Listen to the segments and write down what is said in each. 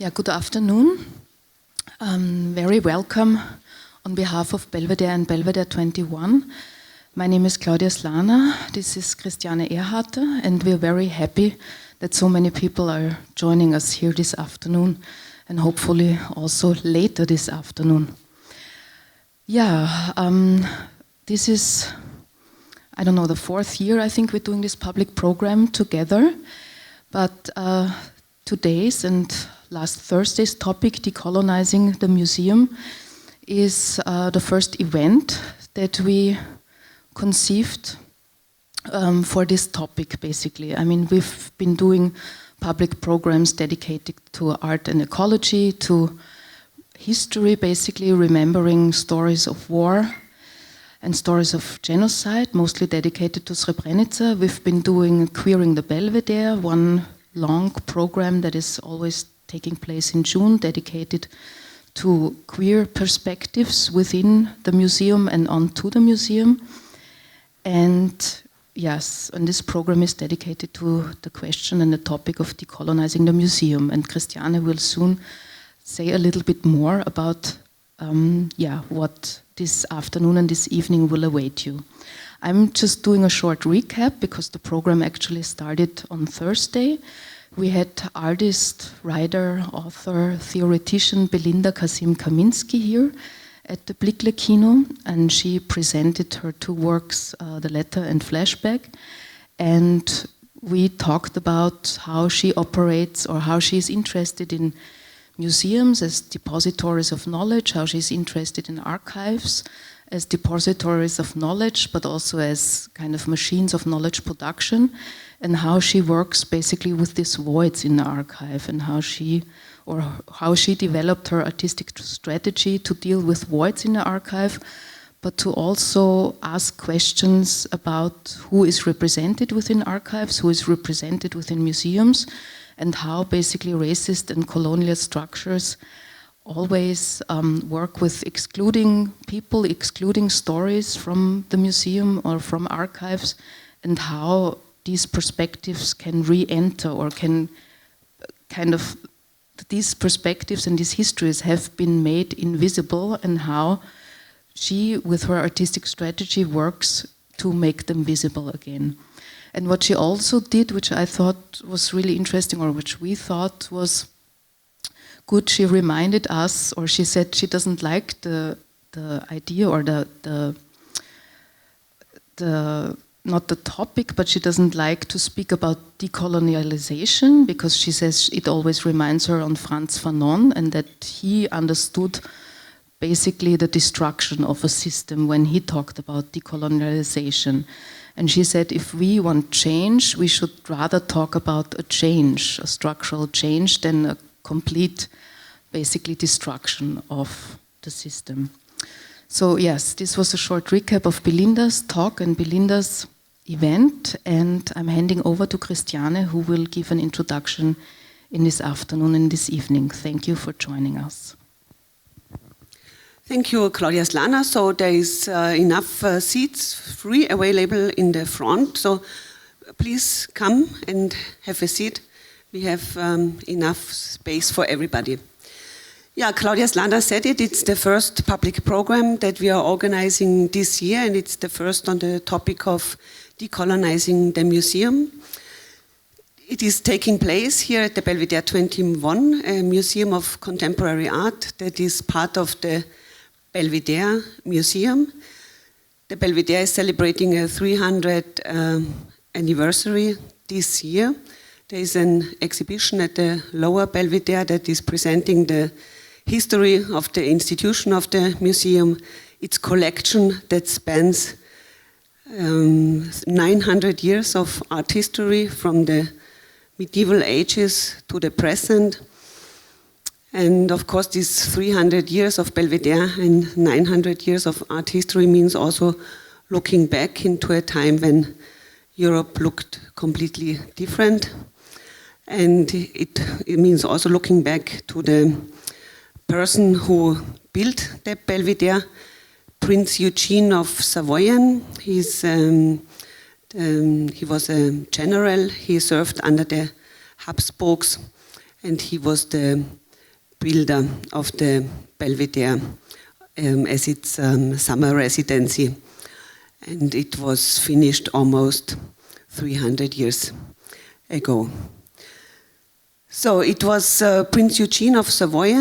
Yeah, good afternoon. Very welcome on behalf of Belvedere and Belvedere 21. My name is Claudia Slana, this is Christiane Erhardt, and we're very happy that so many people are joining us here this afternoon and hopefully also later this afternoon. Yeah, this is, I don't know, the fourth year I think we're doing this public program together, but today's and last Thursday's topic, decolonizing the museum, is the first event that we conceived for this topic, basically. I mean, we've been doing public programs dedicated to art and ecology, to history, basically remembering stories of war and stories of genocide, mostly dedicated to Srebrenica. We've been doing Queering the Belvedere, one long program that is always taking place in June, dedicated to queer perspectives within the museum and onto the museum. And yes, and this program is dedicated to the question and the topic of decolonizing the museum. And Christiane will soon say a little bit more about what this afternoon and this evening will await you. I'm just doing a short recap because the program actually started on Thursday. We had artist, writer, author, theoretician Belinda Kasim-Kaminski here at the Blickle Kino, and she presented her two works, The Letter and Flashback, and we talked about how she operates or how she is interested in museums as depositories of knowledge, how she's interested in archives as depositories of knowledge, but also as kind of machines of knowledge production, and how she works basically with these voids in the archive, and how she developed her artistic strategy to deal with voids in the archive, but to also ask questions about who is represented within archives, who is represented within museums, and how basically racist and colonial structures always work with excluding people, excluding stories from the museum or from archives, and how these perspectives can re-enter or can kind of, these perspectives and these histories have been made invisible, and how she, with her artistic strategy, works to make them visible again. And what she also did, which I thought was really interesting, or which we thought was good, she reminded us, or she said she doesn't like the idea or the not the topic, but she doesn't like to speak about decolonialization, because she says it always reminds her on Frantz Fanon, and that he understood basically the destruction of a system when he talked about decolonialization. And she said if we want change, we should rather talk about a change, a structural change, than a complete, basically, destruction of the system. So yes, this was a short recap of Belinda's talk and Belinda's event, and I'm handing over to Christiane, who will give an introduction in this afternoon and this evening. Thank you for joining us. Thank you, Claudia Slana. So there is enough seats free available in the front, so please come and have a seat. We have enough space for everybody. Yeah, Claudia Slana said it, it's the first public program that we are organizing this year, and it's the first on the topic of decolonizing the museum. It is taking place here at the Belvedere 21, a museum of contemporary art that is part of the Belvedere Museum. The Belvedere is celebrating a 300th anniversary this year. There is an exhibition at the lower Belvedere that is presenting the history of the institution of the museum, its collection that spans 900 years of art history from the medieval ages to the present. And of course, these 300 years of Belvedere and 900 years of art history means also looking back into a time when Europe looked completely different. And it means also looking back to the person who built the Belvedere, Prince Eugene of Savoy. He was a general. He served under the Habsburgs, and he was the builder of the Belvedere as its summer residency. And it was finished almost 300 years ago. So it was Prince Eugene of Savoy,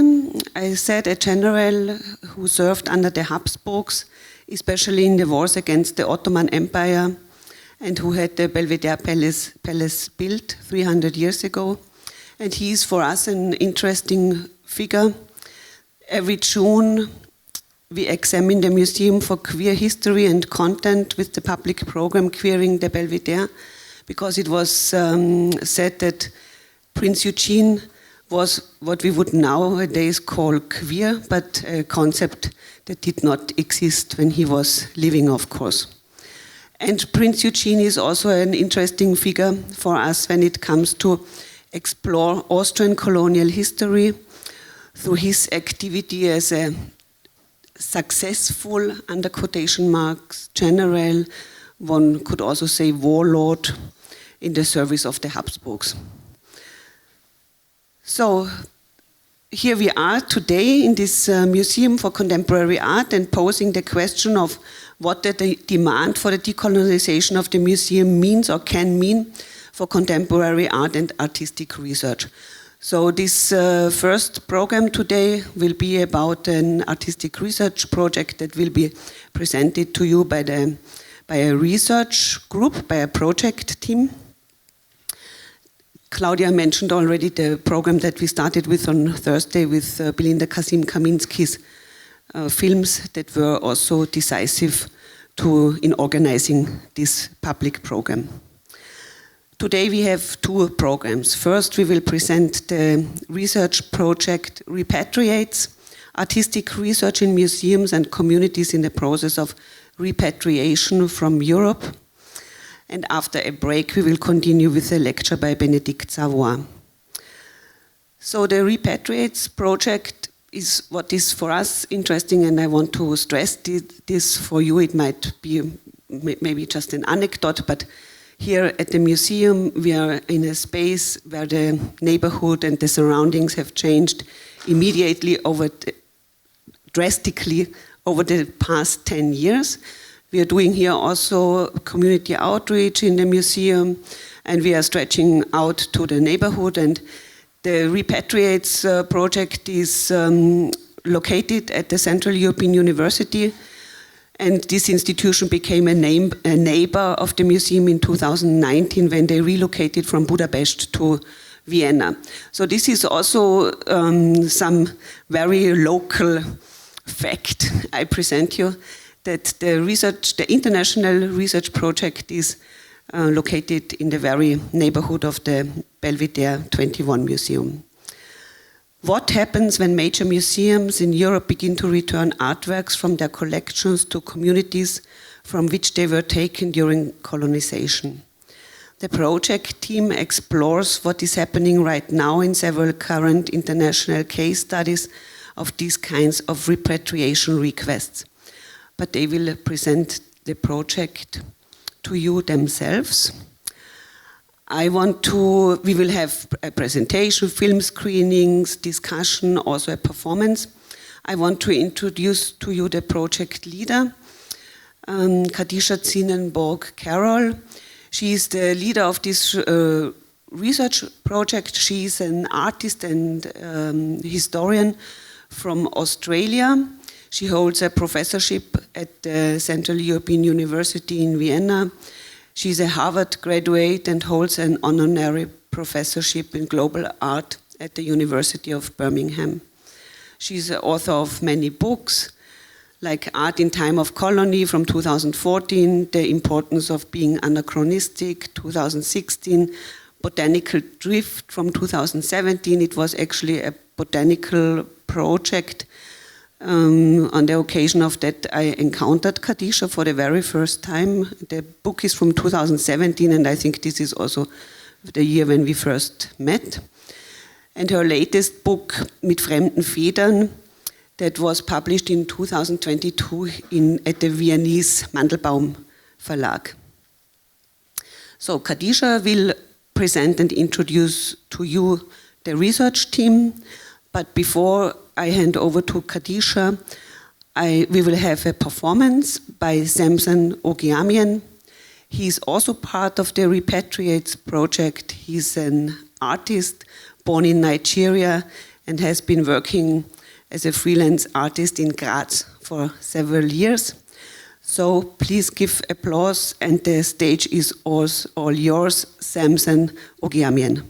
I said, a general who served under the Habsburgs, especially in the wars against the Ottoman Empire, and who had the Belvedere Palace built 300 years ago. And he is for us an interesting figure. Every June we examine the Museum for Queer History and Content with the public program Queering the Belvedere, because it was said that Prince Eugene was what we would nowadays call queer, but a concept that did not exist when he was living, of course. And Prince Eugene is also an interesting figure for us when it comes to explore Austrian colonial history through his activity as a successful, under quotation marks, general, one could also say warlord, in the service of the Habsburgs. So here we are today in this Museum for Contemporary Art and posing the question of what the demand for the decolonization of the museum means or can mean for contemporary art and artistic research. So this first program today will be about an artistic research project that will be presented to you by a research group, by a project team. Claudia mentioned already the program that we started with on Thursday with Belinda Kaminski's films that were also decisive in organizing this public program. Today we have two programs. First, we will present the research project REPATRIATES, artistic research in museums and communities in the process of repatriation from Europe. And after a break, we will continue with a lecture by Bénédicte Savoy. So the REPATRIATES project is what is for us interesting, and I want to stress this for you. It might be maybe just an anecdote, but here at the museum, we are in a space where the neighborhood and the surroundings have changed immediately drastically over the past 10 years. We are doing here also community outreach in the museum, and we are stretching out to the neighborhood. And the REPATRIATES project is located at the Central European University, and this institution became a neighbor of the museum in 2019 when they relocated from Budapest to Vienna. So this is also some very local fact I present you, that the international research project is located in the very neighborhood of the Belvedere 21 Museum. What happens when major museums in Europe begin to return artworks from their collections to communities from which they were taken during colonization? The project team explores what is happening right now in several current international case studies of these kinds of repatriation requests. But they will present the project to you themselves. We will have a presentation, film screenings, discussion, also a performance. I want to introduce to you the project leader, Kadisha Zinenborg-Carroll. She is the leader of this research project. She is an artist and historian from Australia. She holds a professorship at the Central European University in Vienna. She's a Harvard graduate and holds an honorary professorship in global art at the University of Birmingham. She's the author of many books, like Art in Time of Colony from 2014, The Importance of Being Anachronistic, 2016, Botanical Drift from 2017. It was actually a botanical project. On the occasion of that, I encountered Kadisha for the very first time. The book is from 2017, and I think this is also the year when we first met. And her latest book, Mit fremden Federn, that was published in 2022 at the Viennese Mandelbaum Verlag. So Kadisha will present and introduce to you the research team. But before I hand over to Khadija, we will have a performance by Samson Ogiamian. He's also part of the Repatriates project. He's an artist born in Nigeria and has been working as a freelance artist in Graz for several years. So please give applause, and the stage is all yours, Samson Ogiamian.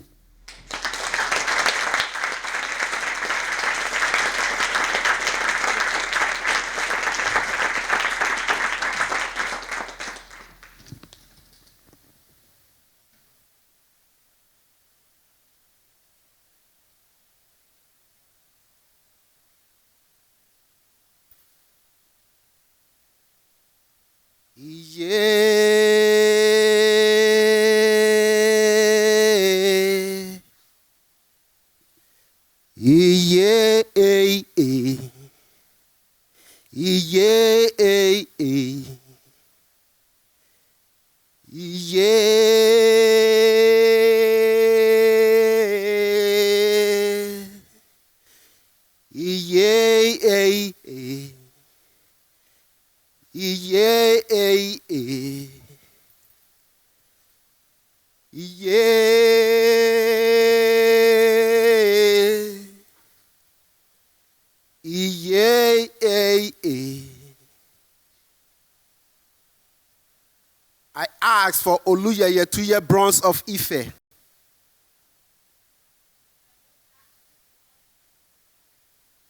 I asked for Oluyeye 2-year bronze of Ife.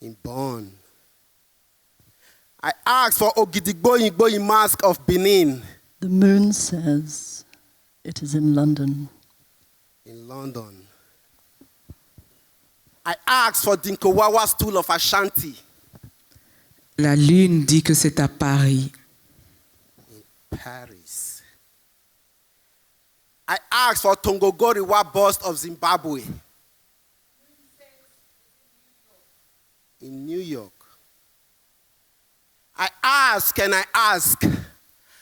In Bonn. I asked for Ogidigbo Igbo mask of Benin. The moon says it is in London. In London. I asked for Dinkowawa stool of Ashanti. La lune dit que c'est à Paris. In Paris. I asked for Tongogoriwa bust of Zimbabwe. In New York. I ask and I ask.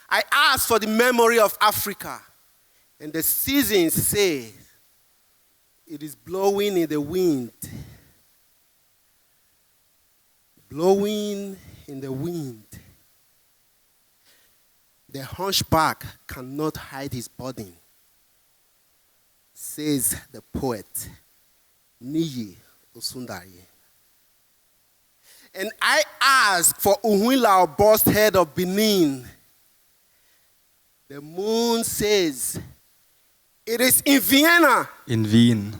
I ask for the memory of Africa. And the seasons say it is blowing in the wind. Blowing in the wind. The hunchback cannot hide his burden, says the poet Niyi Osundari. And I ask for Uhuila, bust head of Benin. The moon says, it is in Vienna. In Wien.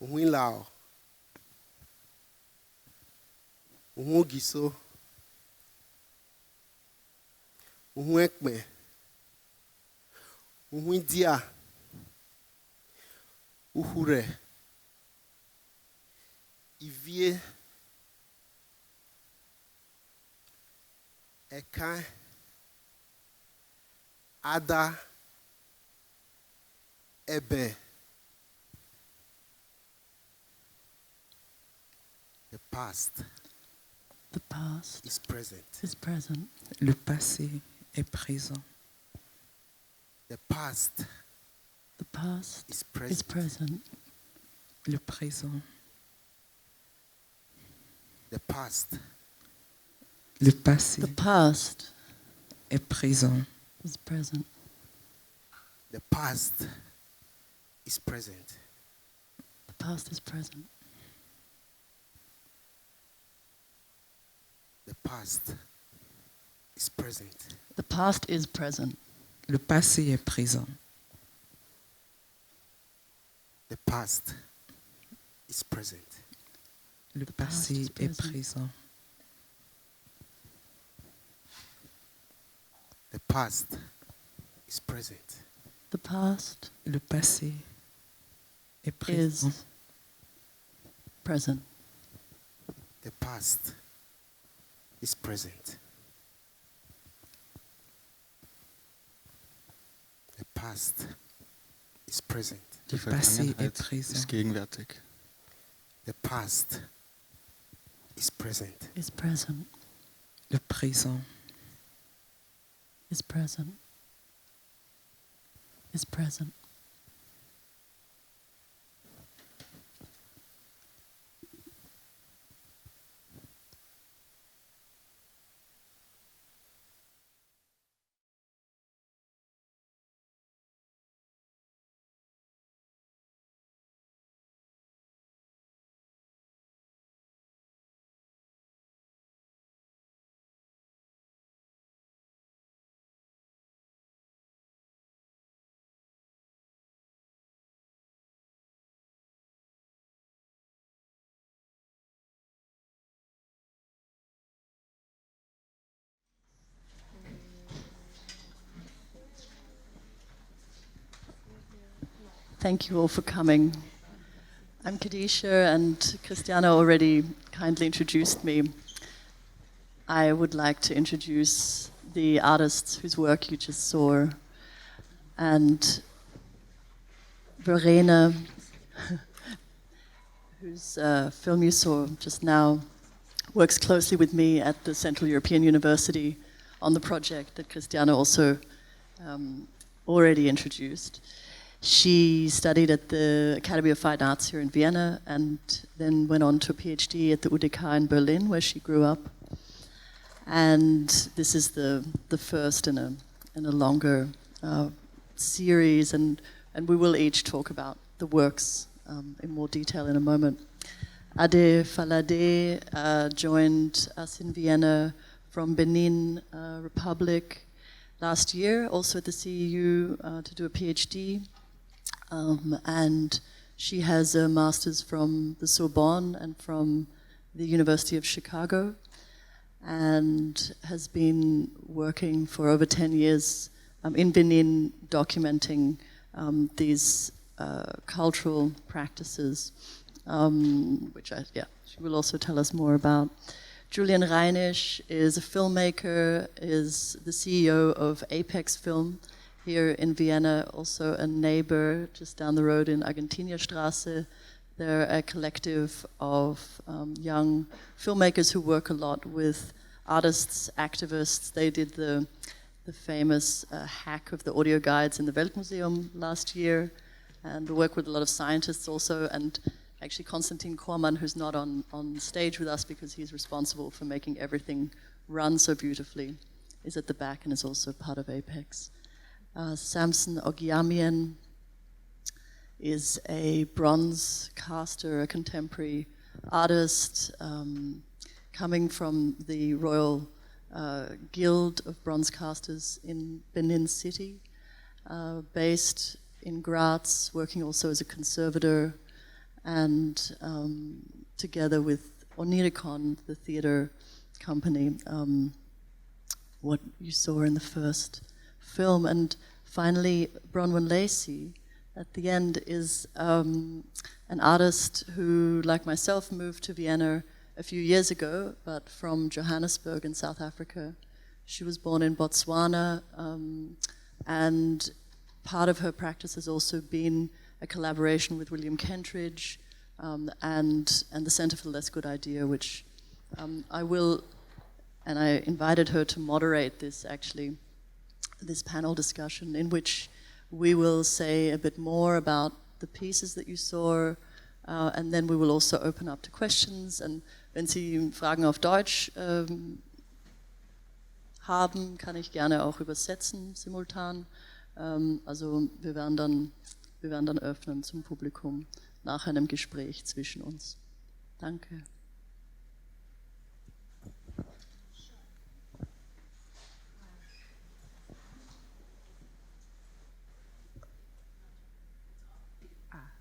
Uhuila. Uhugiso. Uhuekme. Uhuindia. Uhure. Ivie. Eka. Ada. Ebe. The past. The past is present. is present. Le passé est présent. The past The past is is present. present. Le présent. The past Le passé The past est présent. is present. The past is present. The past is present. The past is present. The past is present. Le passé est présent. The past is present. Le past passé is est present. présent. The past is present. The past Le passé est is présent. present. The past is present. The past is present. Die Le passé est Vergangenheit présent. ist gegenwärtig. The past is present. Is present. Le présent. Is present. Is present. Thank you all for coming. I'm Kadisha, and Christiana already kindly introduced me. I would like to introduce the artists whose work you just saw. And Verena, whose film you saw just now, works closely with me at the Central European University on the project that Christiana also already introduced. She studied at the Academy of Fine Arts here in Vienna and then went on to a PhD at the UDK in Berlin, where she grew up. And this is the first in a longer series, and we will each talk about the works in more detail in a moment. Ade Falade joined us in Vienna from Benin Republic last year, also at the CEU to do a PhD. And she has a master's from the Sorbonne and from the University of Chicago, and has been working for over 10 years in Benin, documenting these cultural practices, which she will also tell us more about. Julian Reinisch is a filmmaker, is the CEO of Apex Film here in Vienna, also a neighbor just down the road in Argentinierstraße. They're a collective of young filmmakers who work a lot with artists, activists. They did the famous hack of the audio guides in the Weltmuseum last year, and work with a lot of scientists also, and actually Konstantin Korman, who's not on stage with us because he's responsible for making everything run so beautifully, is at the back and is also part of Apex. Samson Ogiamien is a bronze caster, a contemporary artist, coming from the Royal Guild of Bronze Casters in Benin City, based in Graz, working also as a conservator, and together with Oniricon, the theater company, what you saw in the first film. And finally, Bronwyn Lacey, at the end, is an artist who, like myself, moved to Vienna a few years ago, but from Johannesburg in South Africa. She was born in Botswana, and part of her practice has also been a collaboration with William Kentridge and the Center for the Less Good Idea, which I invited her to moderate this panel discussion, in which we will say a bit more about the pieces that you saw, and then we will also open up to questions. And wenn Sie Fragen auf Deutsch haben, kann ich gerne auch übersetzen simultan. Also wir werden dann öffnen zum Publikum nach einem Gespräch zwischen uns. Danke.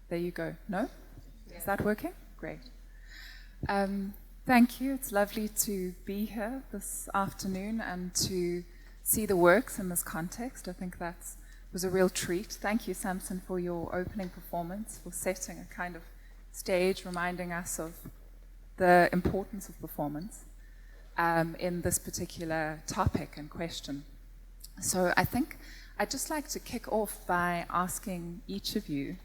There you go. No? Is that working? Great. Thank you. It's lovely to be here this afternoon and to see the works in this context. I think that was a real treat. Thank you, Samson, for your opening performance, for setting a kind of stage, reminding us of the importance of performance in this particular topic and question. So I think I'd just like to kick off by asking each of you,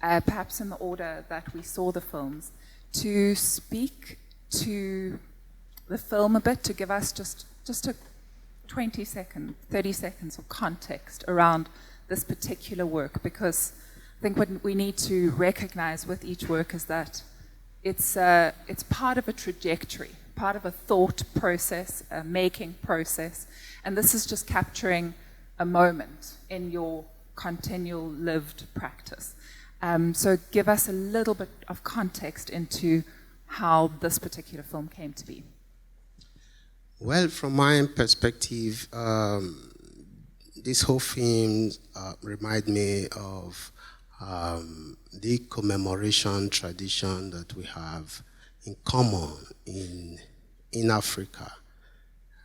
perhaps in the order that we saw the films, to speak to the film a bit, to give us just a 30 seconds of context around this particular work, because I think what we need to recognize with each work is that it's part of a trajectory, part of a thought process, a making process, and this is just capturing a moment in your continual lived practice. So give us a little bit of context into how this particular film came to be. Well, from my perspective, this whole film reminds me of the commemoration tradition that we have in common in Africa,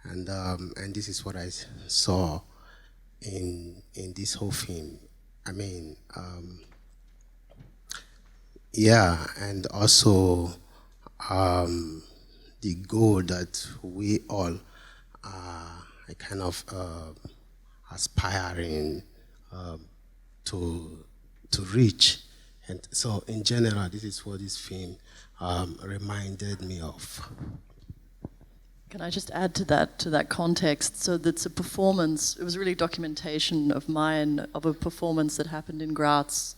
and this is what I saw in this whole film. I mean, yeah, and also the goal that we all are kind of aspiring to reach. And so in general, this is what this film reminded me of. Can I just add to that context? So that's a performance, it was really documentation of mine, of a performance that happened in Graz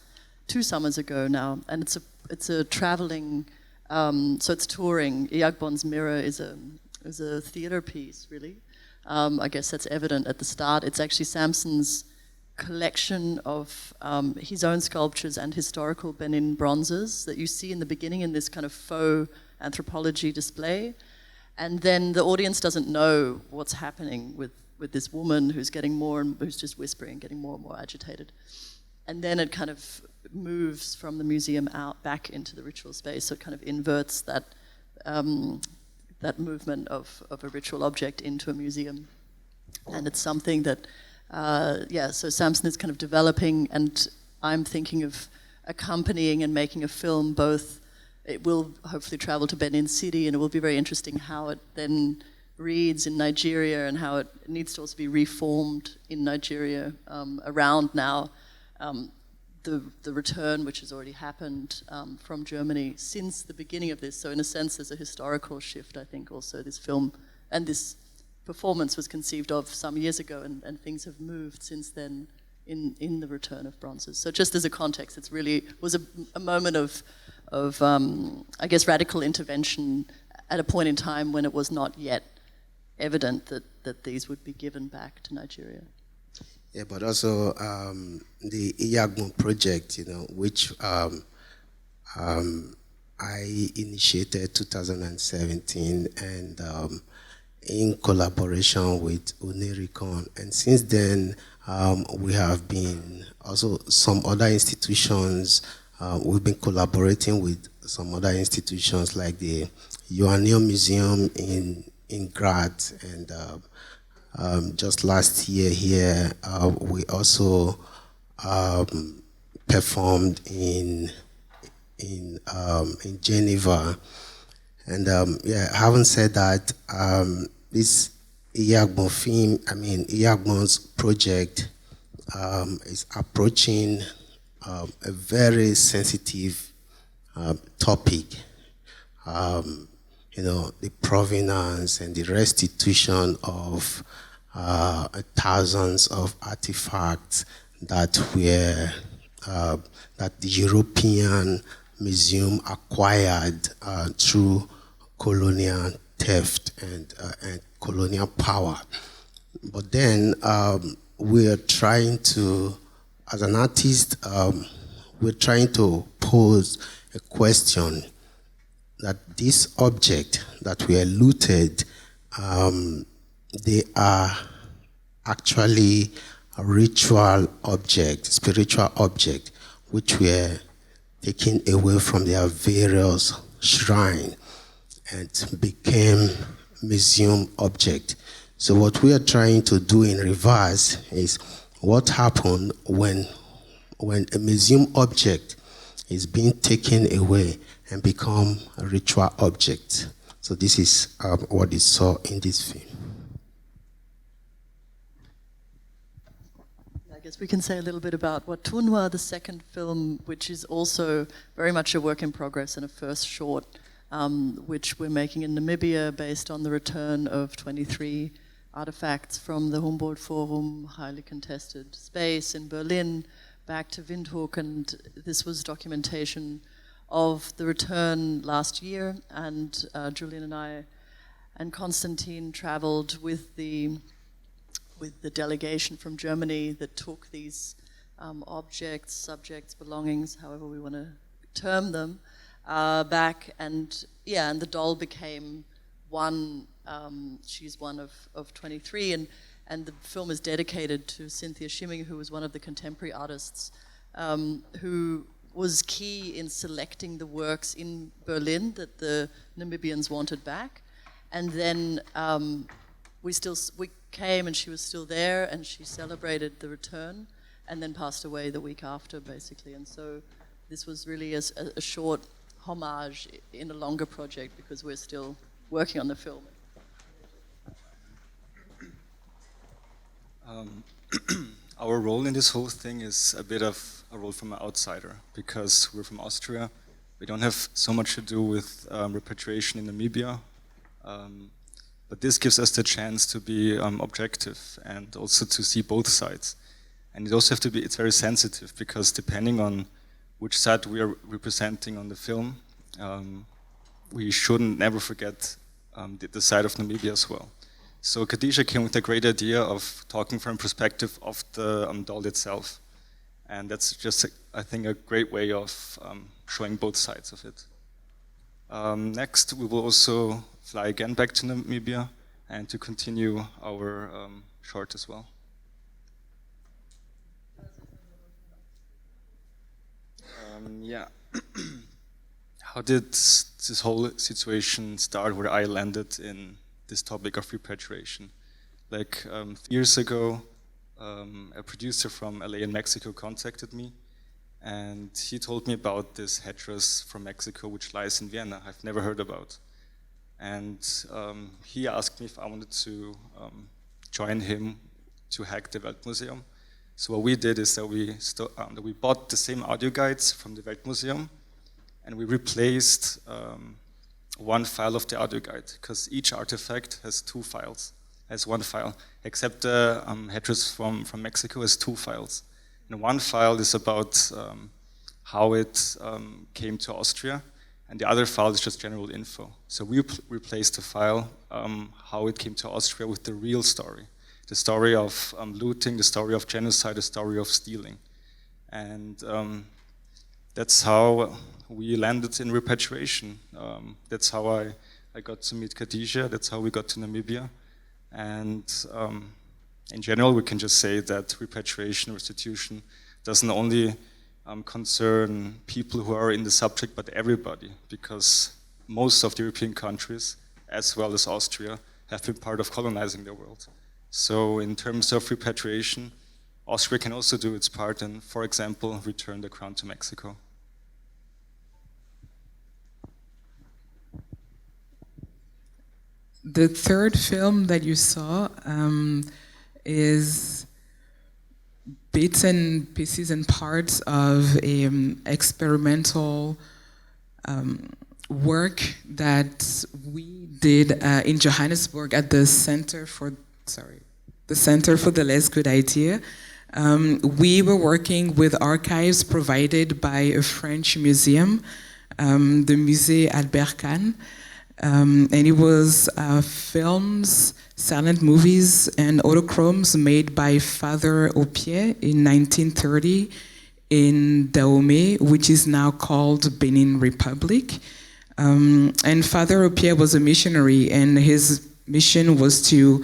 2 summers ago now. And it's a traveling, so it's touring. Iagbon's Mirror is a theater piece, really. I guess that's evident at the start. It's actually Samson's collection of his own sculptures and historical Benin bronzes that you see in the beginning in this kind of faux anthropology display. And then the audience doesn't know what's happening with this woman who's who's just whispering, getting more and more agitated. And then it kind of moves from the museum out back into the ritual space. So it kind of inverts that movement of a ritual object into a museum. And it's something that, so Samson is kind of developing, and I'm thinking of accompanying and making a film both. It will hopefully travel to Benin City, and it will be very interesting how it then reads in Nigeria and how it needs to also be reformed in Nigeria around now the return, which has already happened from Germany since the beginning of this. So in a sense, there's a historical shift, I think, also this film and this performance was conceived of some years ago, and things have moved since then in the return of bronzes. So just as a context, it's really was a moment of I guess, radical intervention at a point in time when it was not yet evident that these would be given back to Nigeria. Yeah, but also the Iagbon project, which I initiated 2017, and in collaboration with Unericon. And since then, we have been also some other institutions. We've been collaborating with some other institutions like the Joanneum Museum in Graz, and just last year here, we also performed in Geneva. And having said that, this Iagbon film, Iagbon's project is approaching a very sensitive topic, the provenance and the restitution of thousands of artifacts that the European Museum acquired through colonial theft and colonial power. But then we are trying to, as an artist, we're trying to pose a question that this object that we are looted, they are actually a ritual object, spiritual object, which were taken away from their various shrines and became museum object. So what we are trying to do in reverse is what happened when a museum object is being taken away and become a ritual object. So this is what is saw in this film. I guess we can say a little bit about Watunwa, the second film, which is also very much a work in progress and a first short, which we're making in Namibia based on the return of 23 artifacts from the Humboldt Forum, highly contested space in Berlin, back to Windhoek, and this was documentation of the return last year, and Julian and I and Konstantin traveled with the delegation from Germany that took these objects, subjects, belongings, however we want to term them, back, and the doll became one. She's one of 23, and the film is dedicated to Cynthia Schimming, who was one of the contemporary artists who was key in selecting the works in Berlin that the Namibians wanted back. And then we came and she was still there, and she celebrated the return and then passed away the week after, basically. And so this was really a short homage in a longer project because we're still working on the film. Our role in this whole thing is a bit of a role from an outsider because we're from Austria. We don't have so much to do with repatriation in Namibia, but this gives us the chance to be objective and also to see both sides. And it also have to be, it's very sensitive because depending on which side we are representing on the film, we shouldn't never forget the side of Namibia as well. So Khadija came with a great idea of talking from perspective of the doll itself. And that's just, I think, a great way of showing both sides of it. Next, we will also fly again back to Namibia and to continue our short as well. Yeah. How did this whole situation start where I landed in this topic of repatriation? Like 3 years ago, a producer from LA in Mexico contacted me, and he told me about this headdress from Mexico which lies in Vienna, I've never heard about. And he asked me if I wanted to join him to hack the Weltmuseum. So what we did is that we bought the same audio guides from the Weltmuseum, and we replaced one file of the audio guide, because each artifact has 2 files, has 1 file, except the headdress from Mexico has 2 files. And one file is about how it came to Austria, and the other file is just general info. So we replaced the file, how it came to Austria, with the real story. The story of looting, the story of genocide, the story of stealing. And that's how we landed in repatriation. That's how I got to meet Khadija, that's how we got to Namibia. And in general, we can just say that repatriation, restitution, doesn't only concern people who are in the subject, but everybody, because most of the European countries, as well as Austria, have been part of colonizing the world. So in terms of repatriation, Austria can also do its part and, for example, return the crown to Mexico. The third film that you saw is bits and pieces and parts of an experimental work that we did in Johannesburg at the Center for the Less Good Idea. We were working with archives provided by a French museum, the Musée Albert Kahn. And it was films, silent movies, and autochromes made by Father Opié in 1930 in Dahomey, which is now called Benin Republic. And Father Opié was a missionary, and his mission was to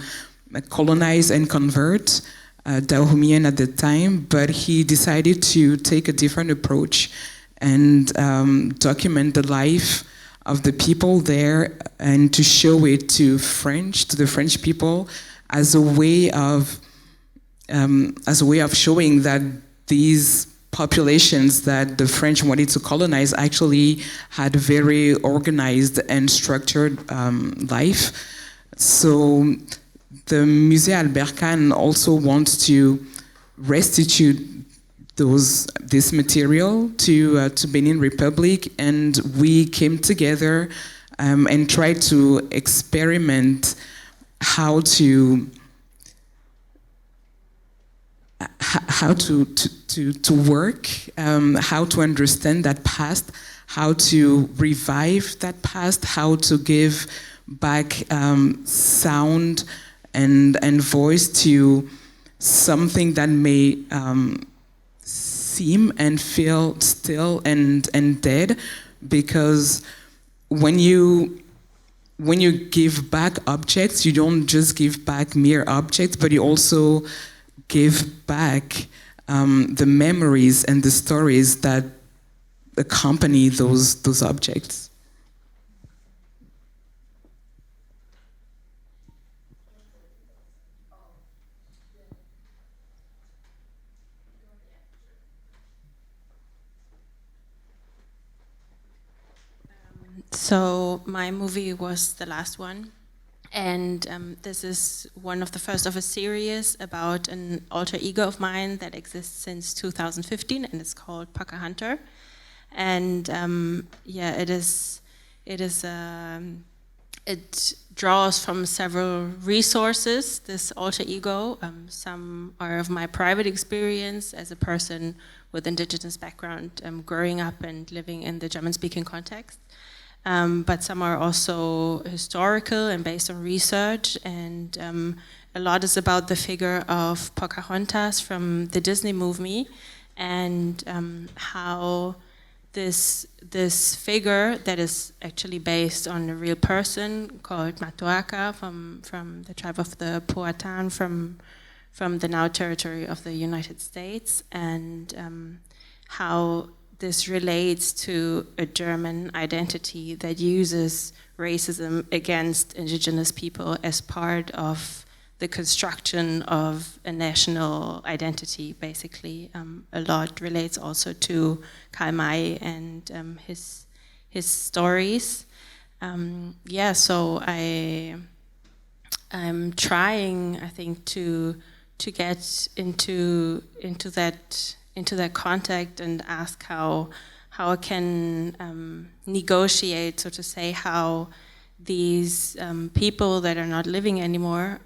colonize and convert Dahomean at the time, but he decided to take a different approach and document the life of the people there and to show it to the French people as a way of showing that these populations that the French wanted to colonize actually had a very organized and structured life. So the Musée Albert Kahn also wants to restitute this material to Benin Republic, and we came together and tried to experiment how to work, how to understand that past, how to revive that past, how to give back sound and voice to something that may seem and feel still and dead, because when you give back objects, you don't just give back mere objects, but you also give back the memories and the stories that accompany those objects. So my movie was the last one, and this is one of the first of a series about an alter ego of mine that exists since 2015, and it's called Pocahontas. And yeah, it draws from several resources, this alter ego. Some are of my private experience as a person with indigenous background, growing up and living in the German-speaking context. But some are also historical and based on research, and a lot is about the figure of Pocahontas from the Disney movie, and how this figure that is actually based on a real person called Matuaka from the tribe of the Powhatan from the now territory of the United States, and how this relates to a German identity that uses racism against indigenous people as part of the construction of a national identity, basically. A lot relates also to Karl May and his stories. Yeah, so I'm trying, I think, to get into that contact and ask how I can negotiate, so to say, how these people that are not living anymore,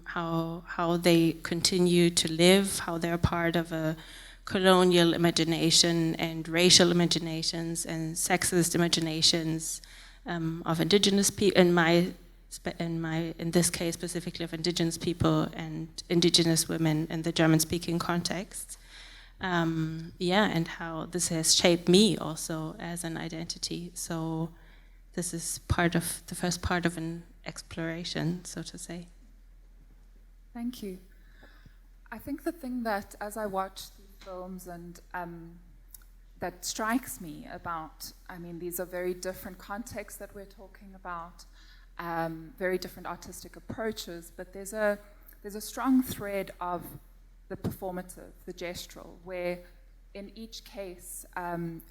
how they continue to live, how they're part of a colonial imagination and racial imaginations and sexist imaginations of indigenous people, in this case specifically of indigenous people and indigenous women in the German-speaking context. Yeah, and how this has shaped me also as an identity. So this is the first part of an exploration, so to say. Thank you. I think the thing that, as I watch these films, and that strikes me about, I mean, these are very different contexts that we're talking about, very different artistic approaches, but there's a strong thread of the performative, the gestural, where in each case,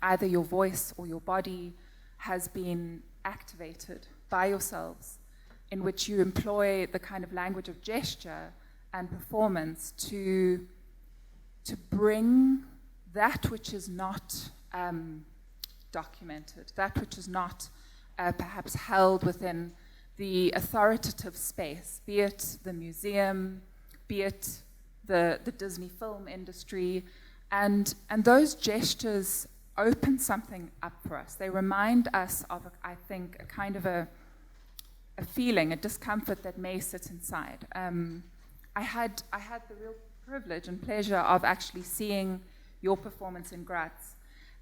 either your voice or your body has been activated by yourselves, in which you employ the kind of language of gesture and performance to bring that which is not documented, that which is not perhaps held within the authoritative space, be it the museum, be it the Disney film industry, and those gestures open something up for us. They remind us of, I think, a kind of a feeling, a discomfort that may sit inside. I had the real privilege and pleasure of actually seeing your performance in Graz,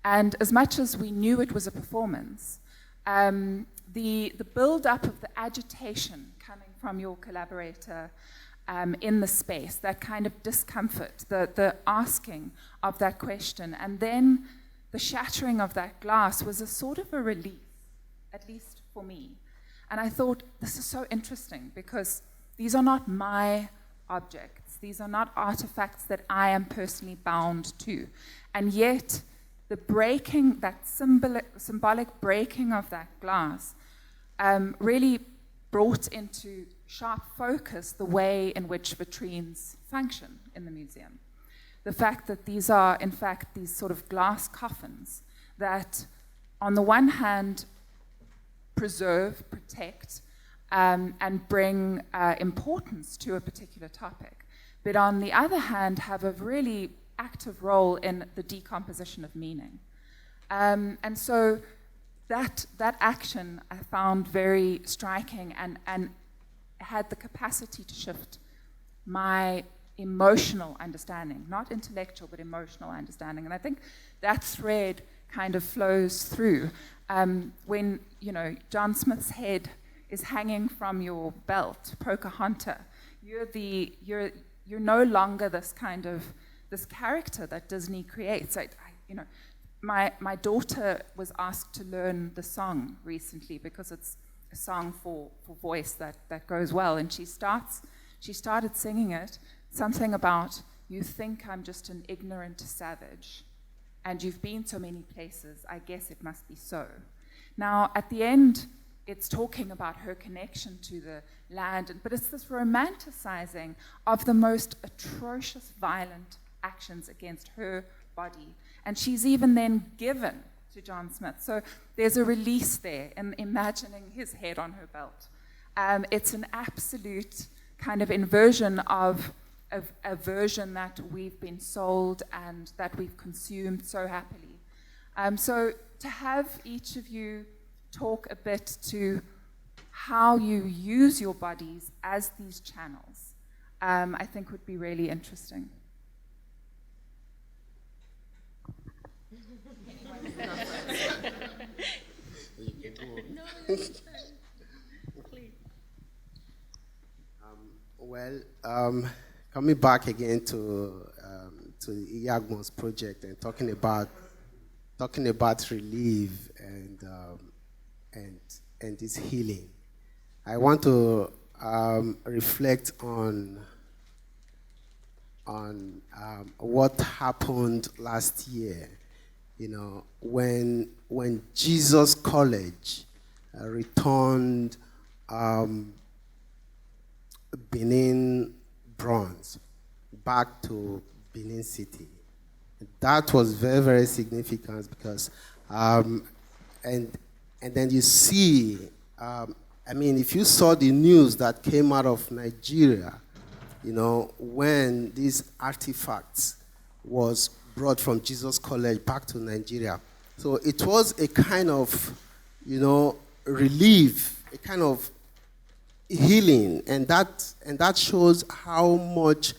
and as much as we knew it was a performance, the build-up of the agitation coming from your collaborator in the space, that kind of discomfort, the asking of that question, and then the shattering of that glass was a sort of a relief, at least for me. And I thought, this is so interesting, because these are not my objects. These are not artifacts that I am personally bound to. And yet, the breaking, that symbolic breaking of that glass really brought into sharp focus the way in which vitrines function in the museum. The fact that these are, in fact, these sort of glass coffins that, on the one hand, preserve, protect, and bring importance to a particular topic, but on the other hand, have a really active role in the decomposition of meaning. And so that action I found very striking and had the capacity to shift my emotional understanding, not intellectual, but emotional understanding. And I think that thread kind of flows through. When, you know, John Smith's head is hanging from your belt, Pocahontas, you're no longer this kind of, this character that Disney creates. You know, my daughter was asked to learn the song recently because it's a song for voice that goes well, and she started singing it, something about, you think I'm just an ignorant savage, and you've been so many places, I guess it must be so. Now, at the end, it's talking about her connection to the land, but it's this romanticizing of the most atrocious, violent actions against her body. And she's even then given to John Smith. So there's a release there in imagining his head on her belt. It's an absolute kind of inversion of a version that we've been sold and that we've consumed so happily. So to have each of you talk a bit to how you use your bodies as these channels, I think would be really interesting. Coming back again to Iyagmon's project and talking about relief and this healing, I want to reflect on what happened last year. You know, when Jesus College returned Benin bronze back to Benin City. That was very, very significant because, and then you see, I mean, if you saw the news that came out of Nigeria, you know, when these artifacts was brought from Jesus College back to Nigeria. So it was a kind of, you know, relief, a kind of healing, and that shows how much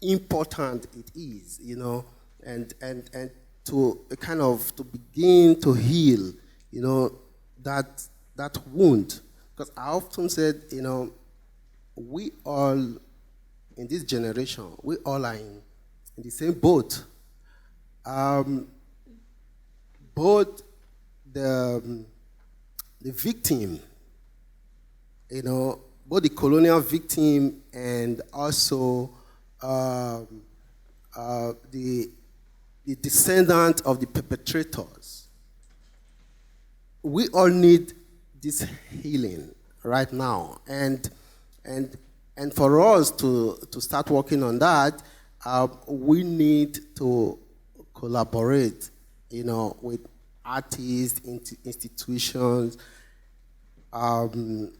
important it is, you know, and to kind of to begin to heal, you know, that wound. Because I often said, you know, we all in this generation, we all are in the same boat. Both the victim, you know, both the colonial victim and also the descendant of the perpetrators. We all need this healing right now, and for us to start working on that, we need to collaborate, you know, with artists, institutions,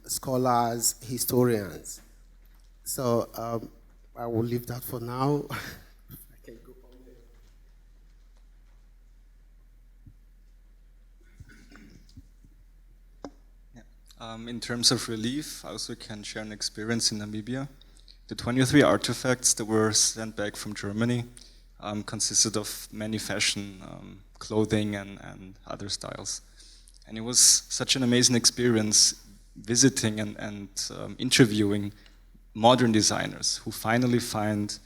scholars, historians. So I will leave that for now. I can go on there. In terms of relief, I also can share an experience in Namibia. The 23 artifacts that were sent back from Germany consisted of many fashion, clothing and other styles. And it was such an amazing experience visiting and interviewing modern designers who finally find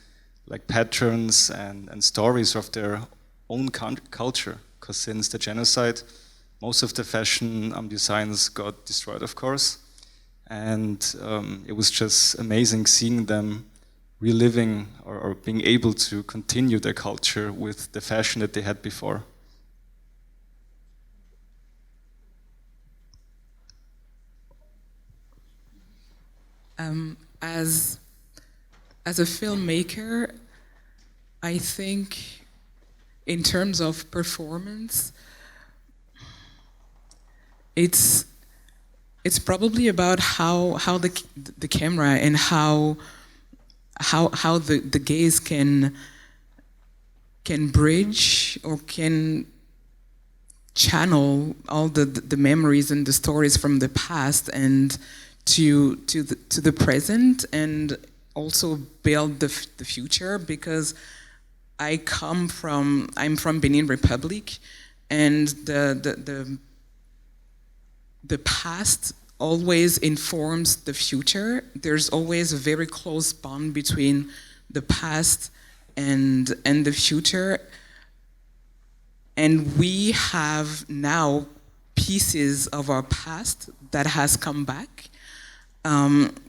like patterns and stories of their own culture. Because since the genocide, most of the fashion designs got destroyed, of course. And it was just amazing seeing them reliving or being able to continue their culture with the fashion that they had before. As a filmmaker, I think in terms of performance, it's probably about how the camera and how the gaze can bridge or can channel all the memories and the stories from the past and to the present, and also build the future, because I'm from Benin Republic, and the past always informs the future. There's always a very close bond between the past and the future, and we have now pieces of our past that has come back.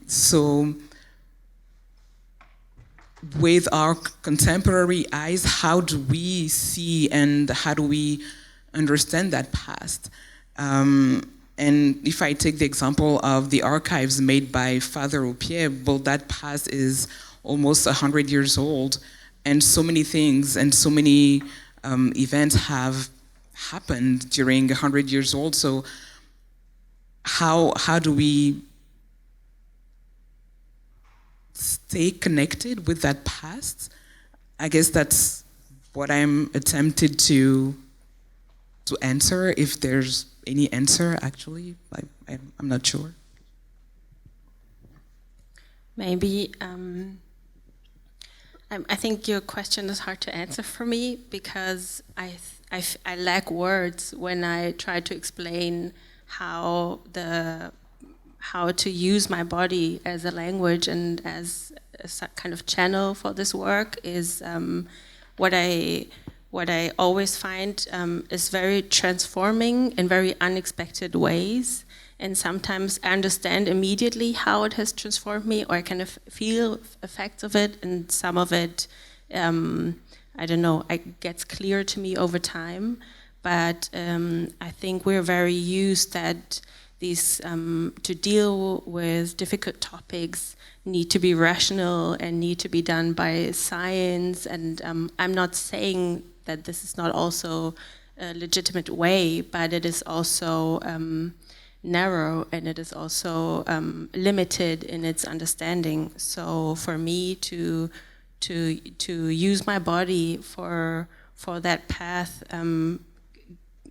So with our contemporary eyes, how do we see and how do we understand that past? And if I take the example of the archives made by Father Aupier, well, that past is almost 100 years old, and so many things and so many events have happened during 100 years old. So how do we stay connected with that past? I guess that's what I'm attempted to answer, if there's any answer, actually. I'm not sure. Maybe, I think your question is hard to answer for me, because I lack words when I try to explain how to use my body as a language and as a kind of channel for this work is what I always find is very transforming in very unexpected ways. And sometimes I understand immediately how it has transformed me, or I kind of feel effects of it, and some of it, I don't know, it gets clear to me over time. But I think we're very used that these, to deal with difficult topics, need to be rational and need to be done by science. And I'm not saying that this is not also a legitimate way, but it is also narrow, and it is also limited in its understanding. So for me to use my body for that path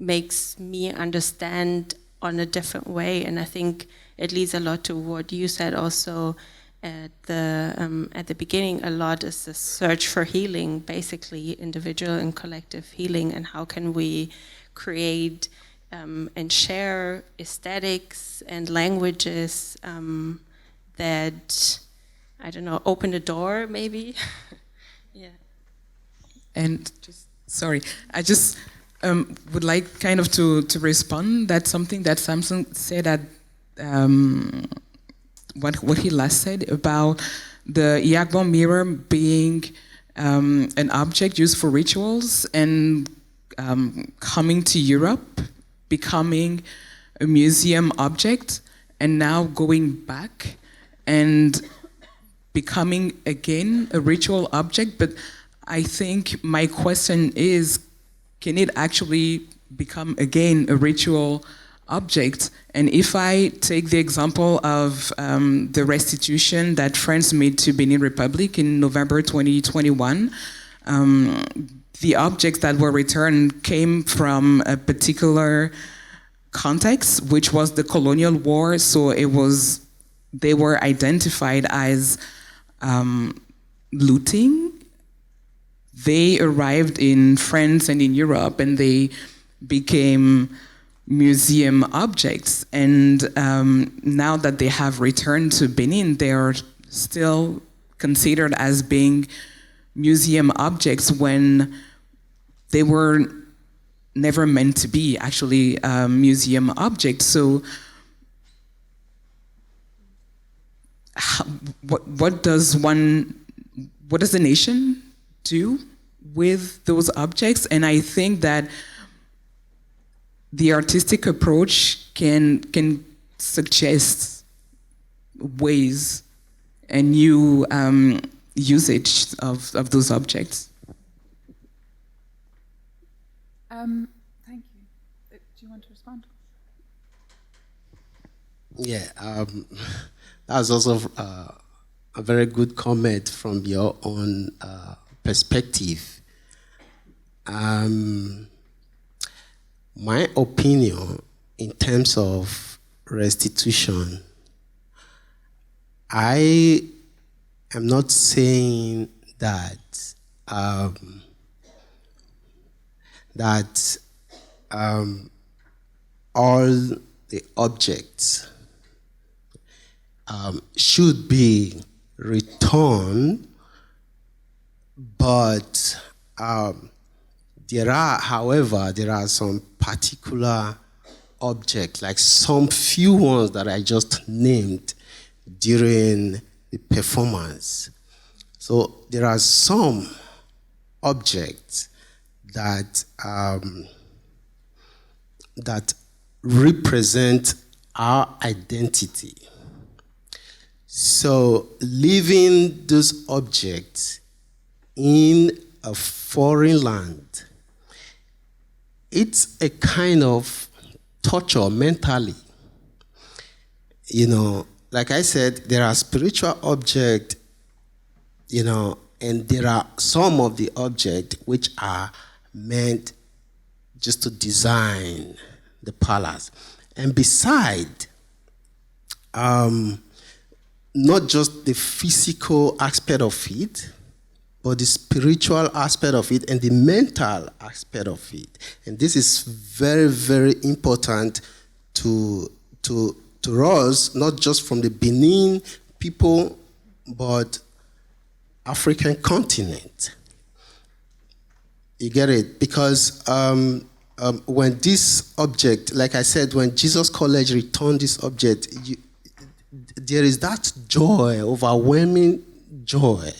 makes me understand on a different way, and I think it leads a lot to what you said also at the beginning. A lot is the search for healing, basically individual and collective healing, and how can we create and share aesthetics and languages that, I don't know, open the door maybe. Yeah. And sorry, I just would like kind of to respond. That's something that Samson said at what he last said about the Iagbo mirror being an object used for rituals and coming to Europe, becoming a museum object, and now going back and becoming again a ritual object. But I think my question is, can it actually become again a ritual object? And if I take the example of the restitution that France made to Benin Republic in November 2021, the objects that were returned came from a particular context, which was the colonial war. So they were identified as looting. They arrived in France and in Europe, and they became museum objects. And now that they have returned to Benin, they are still considered as being museum objects when they were never meant to be actually museum objects. So what does the nation do with those objects? And I think that the artistic approach can suggest ways and new usage of those objects. Thank you. Do you want to respond? Yeah, that was also a very good comment from your own perspective. My opinion in terms of restitution, I am not saying that all the objects should be returned, but there are some particular objects, like some few ones that I just named during the performance. So there are some objects that represent our identity. So leaving those objects in a foreign land, it's a kind of torture mentally. You know, like I said, there are spiritual objects, you know, and there are some of the objects which are meant just to design the palace. And beside, not just the physical aspect of it, but the spiritual aspect of it and the mental aspect of it. And this is very, very important to us, not just from the Benin people, but African continent. You get it? Because when this object, like I said, when Jesus College returned this object, there is that joy, overwhelming joy.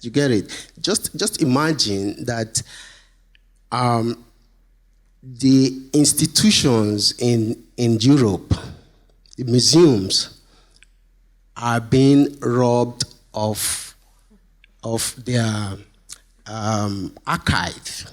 You get it? Just imagine that the institutions in Europe, the museums, are being robbed of their archive.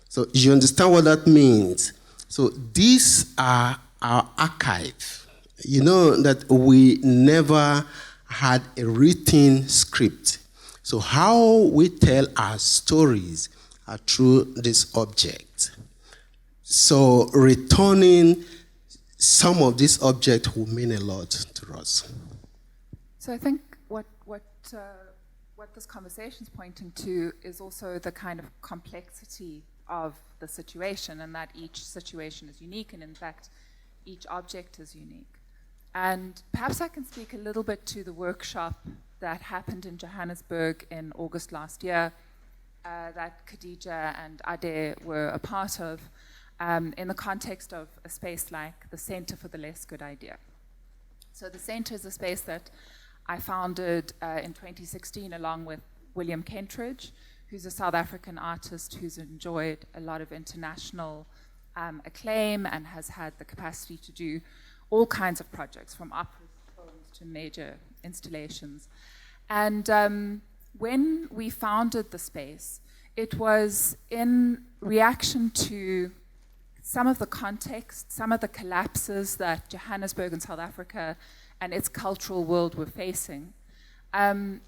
So you understand what that means? So these are our archive. You know that we never had a written script. So how we tell our stories are through this object. So returning some of this object will mean a lot to us. So I think what this conversation is pointing to is also the kind of complexity of the situation, and that each situation is unique, and in fact, each object is unique. And perhaps I can speak a little bit to the workshop that happened in Johannesburg in August last year, that Khadija and Ade were a part of, in the context of a space like the Center for the Less Good Idea. So the Center is a space that I founded in 2016 along with William Kentridge, who's a South African artist who's enjoyed a lot of international acclaim and has had the capacity to do all kinds of projects, from operas to films to major installations. And when we founded the space, it was in reaction to some of the context, some of the collapses that Johannesburg and South Africa and its cultural world were facing. And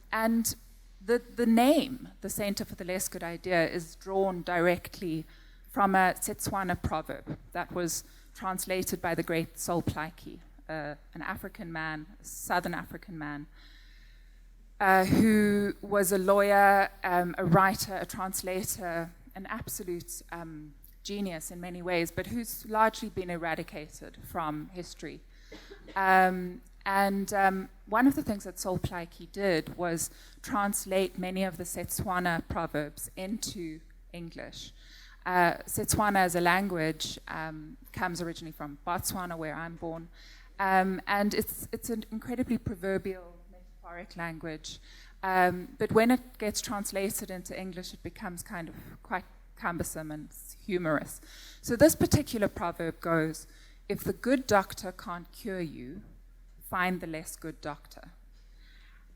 the name, the Center for the Less Good Idea, is drawn directly from a Setswana proverb that was translated by the great Sol Plaatje, an African man, a Southern African man, who was a lawyer, a writer, a translator, an absolute genius in many ways, but who's largely been eradicated from history. And one of the things that Sol Plaatje did was translate many of the Setswana proverbs into English. Setswana as a language comes originally from Botswana, where I'm born, and it's an incredibly proverbial, metaphoric language. But when it gets translated into English, it becomes kind of quite cumbersome and humorous. So this particular proverb goes, if the good doctor can't cure you, find the less good doctor.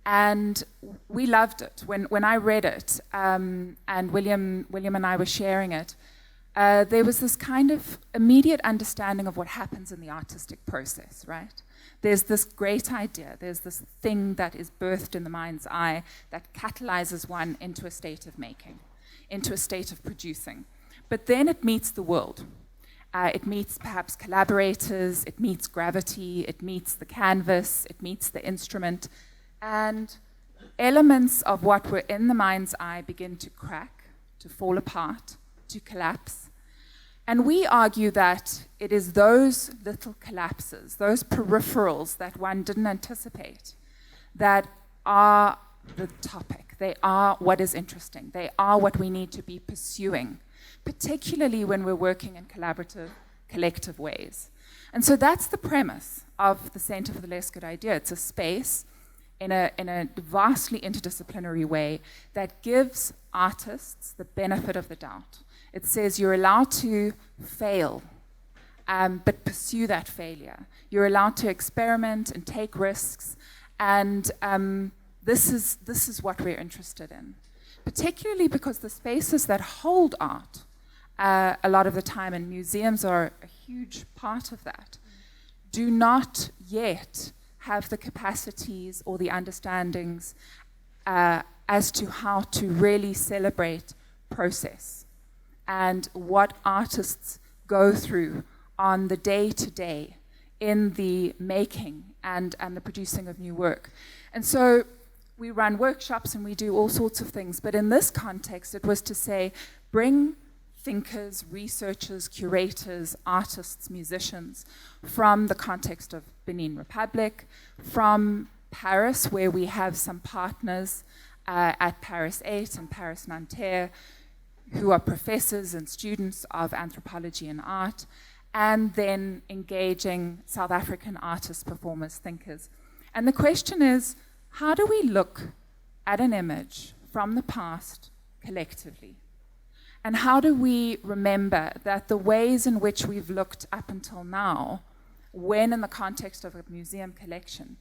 And we loved it. When I read it, and William and I were sharing it, there was this kind of immediate understanding of what happens in the artistic process, right? There's this great idea, there's this thing that is birthed in the mind's eye that catalyzes one into a state of making, into a state of producing. But then it meets the world. It meets perhaps collaborators, it meets gravity, it meets the canvas, it meets the instrument, and elements of what were in the mind's eye begin to crack, to fall apart, to collapse. And we argue that it is those little collapses, those peripherals that one didn't anticipate, that are the topic. They are what is interesting. They are what we need to be pursuing, particularly when we're working in collaborative, collective ways. And so that's the premise of the Center for the Less Good Idea. It's a space in a vastly interdisciplinary way that gives artists the benefit of the doubt. It says you're allowed to fail but pursue that failure. You're allowed to experiment and take risks, and this is what we're interested in, particularly because the spaces that hold art a lot of the time, and museums are a huge part of that, do not yet have the capacities or the understandings as to how to really celebrate process and what artists go through on the day-to-day in the making and the producing of new work. And so we run workshops and we do all sorts of things, but in this context it was to say, bring thinkers, researchers, curators, artists, musicians from the context of Benin Republic, from Paris, where we have some partners at Paris 8 and Paris Nanterre, who are professors and students of anthropology and art, and then engaging South African artists, performers, thinkers. And the question is, how do we look at an image from the past collectively? And how do we remember that the ways in which we've looked up until now, when in the context of a museum collection,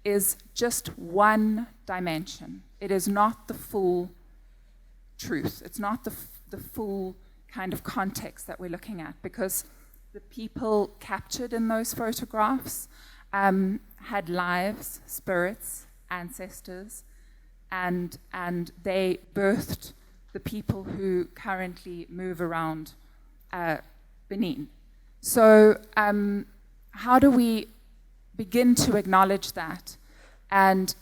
is just one dimension. It is not the full truth. It's not the full kind of context that we're looking at, because the people captured in those photographs had lives, spirits, ancestors, and they birthed the people who currently move around Benin. So how do we begin to acknowledge that and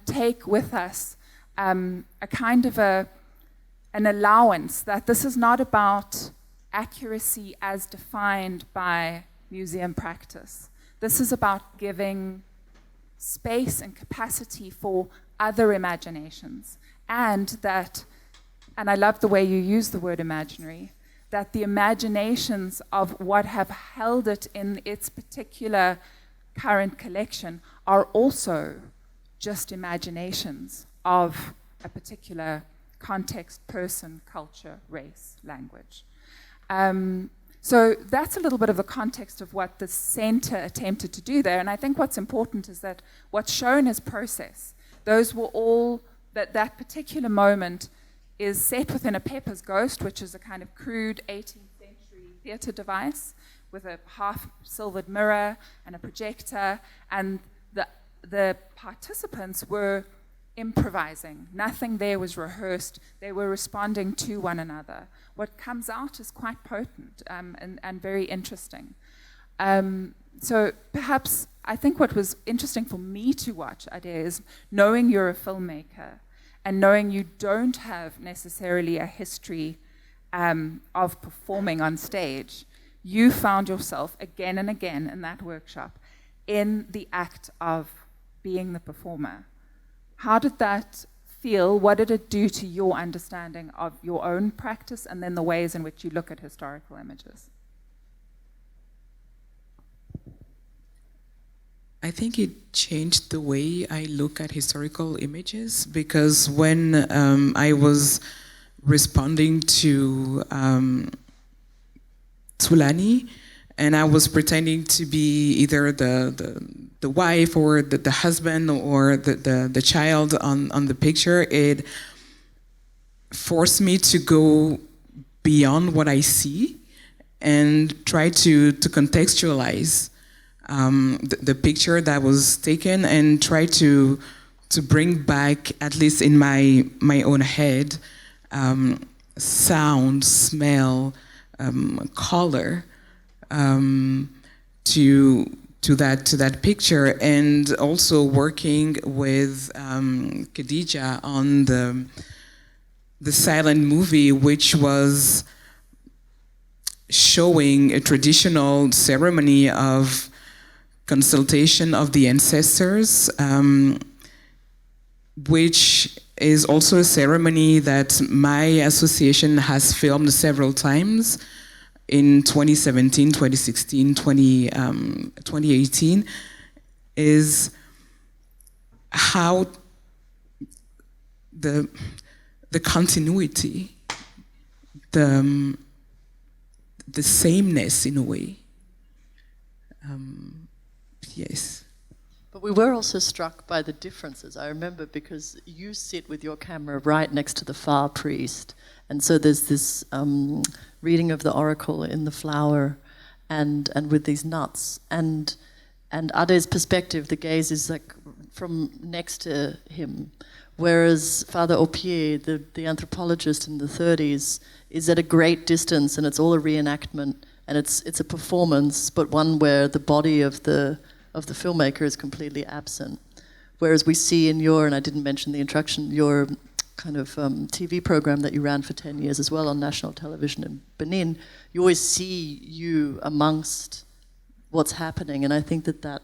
take with us a kind of an allowance that this is not about accuracy as defined by museum practice. This is about giving space and capacity for other imaginations, and I love the way you use the word imaginary, that the imaginations of what have held it in its particular current collection are also just imaginations of a particular context, person, culture, race, language. So that's a little bit of the context of what the center attempted to do there. And I think what's important is that what's shown is process. Those were all, that particular moment is set within a Pepper's Ghost, which is a kind of crude 18th century theater device with a half-silvered mirror and a projector, and the participants were improvising. Nothing there was rehearsed. They were responding to one another. What comes out is quite potent and very interesting. So perhaps I think what was interesting for me to watch, Ade, is knowing you're a filmmaker and knowing you don't have necessarily a history of performing on stage. You found yourself again and again in that workshop in the act of being the performer. How did that feel? What did it do to your understanding of your own practice and then the ways in which you look at historical images? I think it changed the way I look at historical images, because when I was responding to Tulani, and I was pretending to be either the wife or the husband or the child on the picture, it forced me to go beyond what I see and try to contextualize the picture that was taken and try to bring back, at least in my own head, sound, smell, color to that picture, and also working with Khadija on the silent movie, which was showing a traditional ceremony of consultation of the ancestors, which is also a ceremony that my association has filmed several times in 2017, 2016, 2018, is how the continuity, the the sameness in a way. Yes. But we were also struck by the differences. I remember because you sit with your camera right next to the far priest, and so there's this reading of the oracle in the flower, and with these nuts, and Ade's perspective, the gaze is like from next to him, whereas Father Aupier, the anthropologist in the 30s, is at a great distance, and it's all a reenactment, and it's a performance, but one where the body of the filmmaker is completely absent. Whereas we see in your, and I didn't mention the introduction, your kind of TV program that you ran for 10 years as well on national television in Benin, you always see you amongst what's happening, and I think that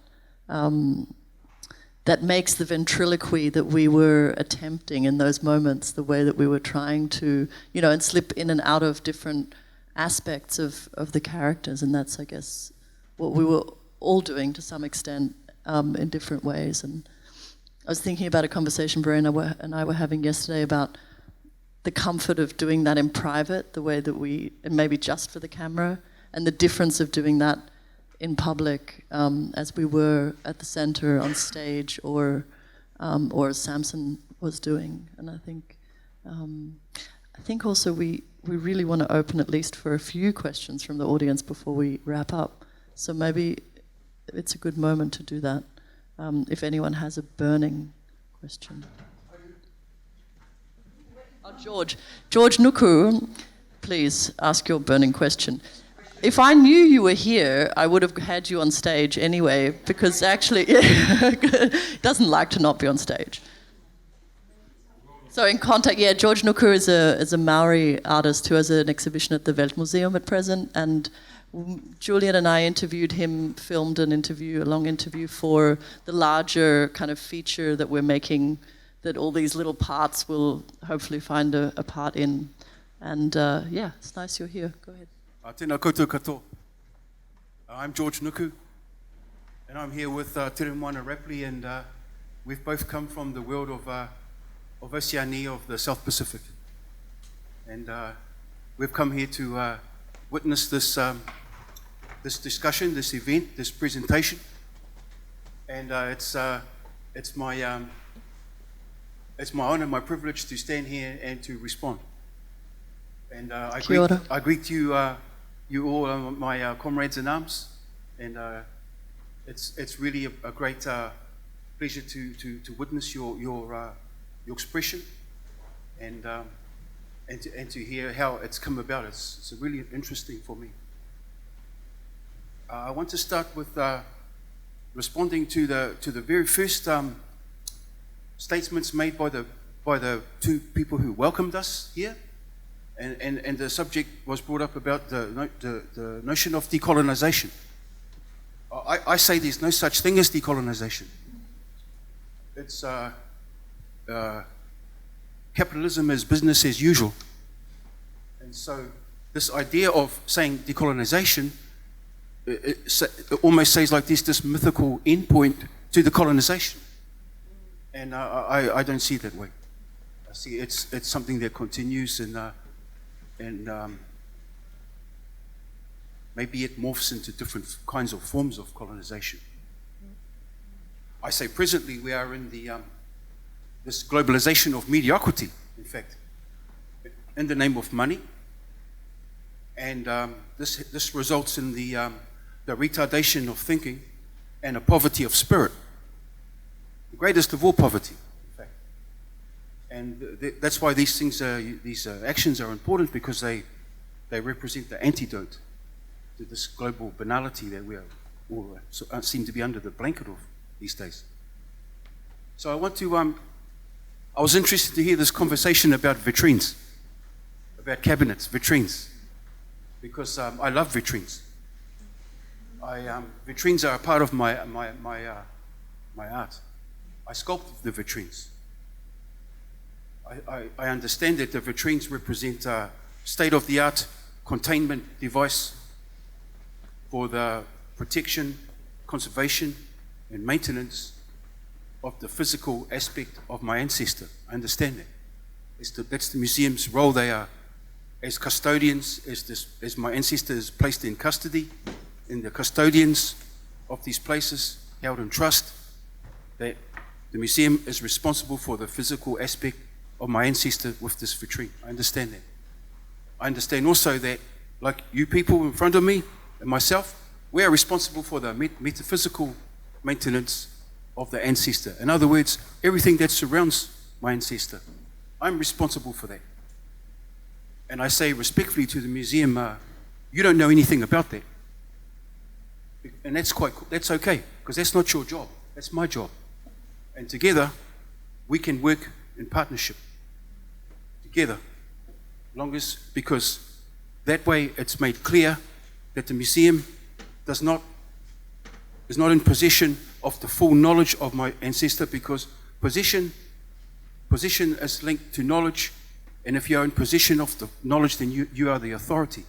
makes the ventriloquy that we were attempting in those moments, the way that we were trying to, and slip in and out of different aspects of the characters, and that's, I guess, what we were all doing to some extent in different ways. And I was thinking about a conversation Verena and I were having yesterday about the comfort of doing that in private, the way that and maybe just for the camera, and the difference of doing that in public, as we were at the center on stage, or as Samson was doing. And I think also we really want to open at least for a few questions from the audience before we wrap up. So maybe it's a good moment to do that, if anyone has a burning question. Oh, George Nuku, please ask your burning question. If I knew you were here, I would have had you on stage anyway, because actually it doesn't like to not be on stage. So in contact, George Nuku is a Maori artist who has an exhibition at the Weltmuseum at present, and Julian and I interviewed him, filmed a long interview for the larger kind of feature that we're making, that all these little parts will hopefully find a part in. And it's nice you're here. Go ahead. Tēnā koutou katoa. I'm George Nuku, and I'm here with Tere Moana Rapley, and we've both come from the world of Oceania, of the South Pacific. And we've come here to witness this discussion, this event, this presentation, and it's my honor, my privilege to stand here and to respond. And I greet you all, my comrades in arms, and it's really a great pleasure to witness your expression, and to hear how it's come about. It's really interesting for me. I want to start with responding to the very first statements made by the two people who welcomed us here, and the subject was brought up about the notion of decolonization. I say there's no such thing as decolonization. It's capitalism is business as usual. And so this idea of saying decolonization, it almost says like there's this mythical endpoint to the colonization. And I don't see it that way. I see it's something that continues, and maybe it morphs into different kinds of forms of colonization. I say presently we are in this globalization of mediocrity, in fact, in the name of money, and this results in the retardation of thinking and a poverty of spirit, the greatest of all poverty, in fact. And that's why these things, these actions are important, because they represent the antidote to this global banality that we are all seem to be under the blanket of these days. So I want to, I was interested to hear this conversation about vitrines, about cabinets, vitrines, because I love vitrines. Vitrines are a part of my art. I sculpt the vitrines. I understand that the vitrines represent a state-of-the-art containment device for the protection, conservation, and maintenance of the physical aspect of my ancestor. I understand that. That's the museum's role. They are as custodians, as my ancestor is placed in custody, in the custodians of these places, held in trust, that the museum is responsible for the physical aspect of my ancestor with this vitrine. I understand that. I understand also that, like you people in front of me and myself, we are responsible for the metaphysical maintenance of the ancestor. In other words, everything that surrounds my ancestor, I'm responsible for that. And I say respectfully to the museum, you don't know anything about that. And that's okay, because that's not your job, that's my job. And together, we can work in partnership. Together, because that way it's made clear that the museum is not in possession of the full knowledge of my ancestor, because position is linked to knowledge, and if you're in possession of the knowledge, then you are the authority.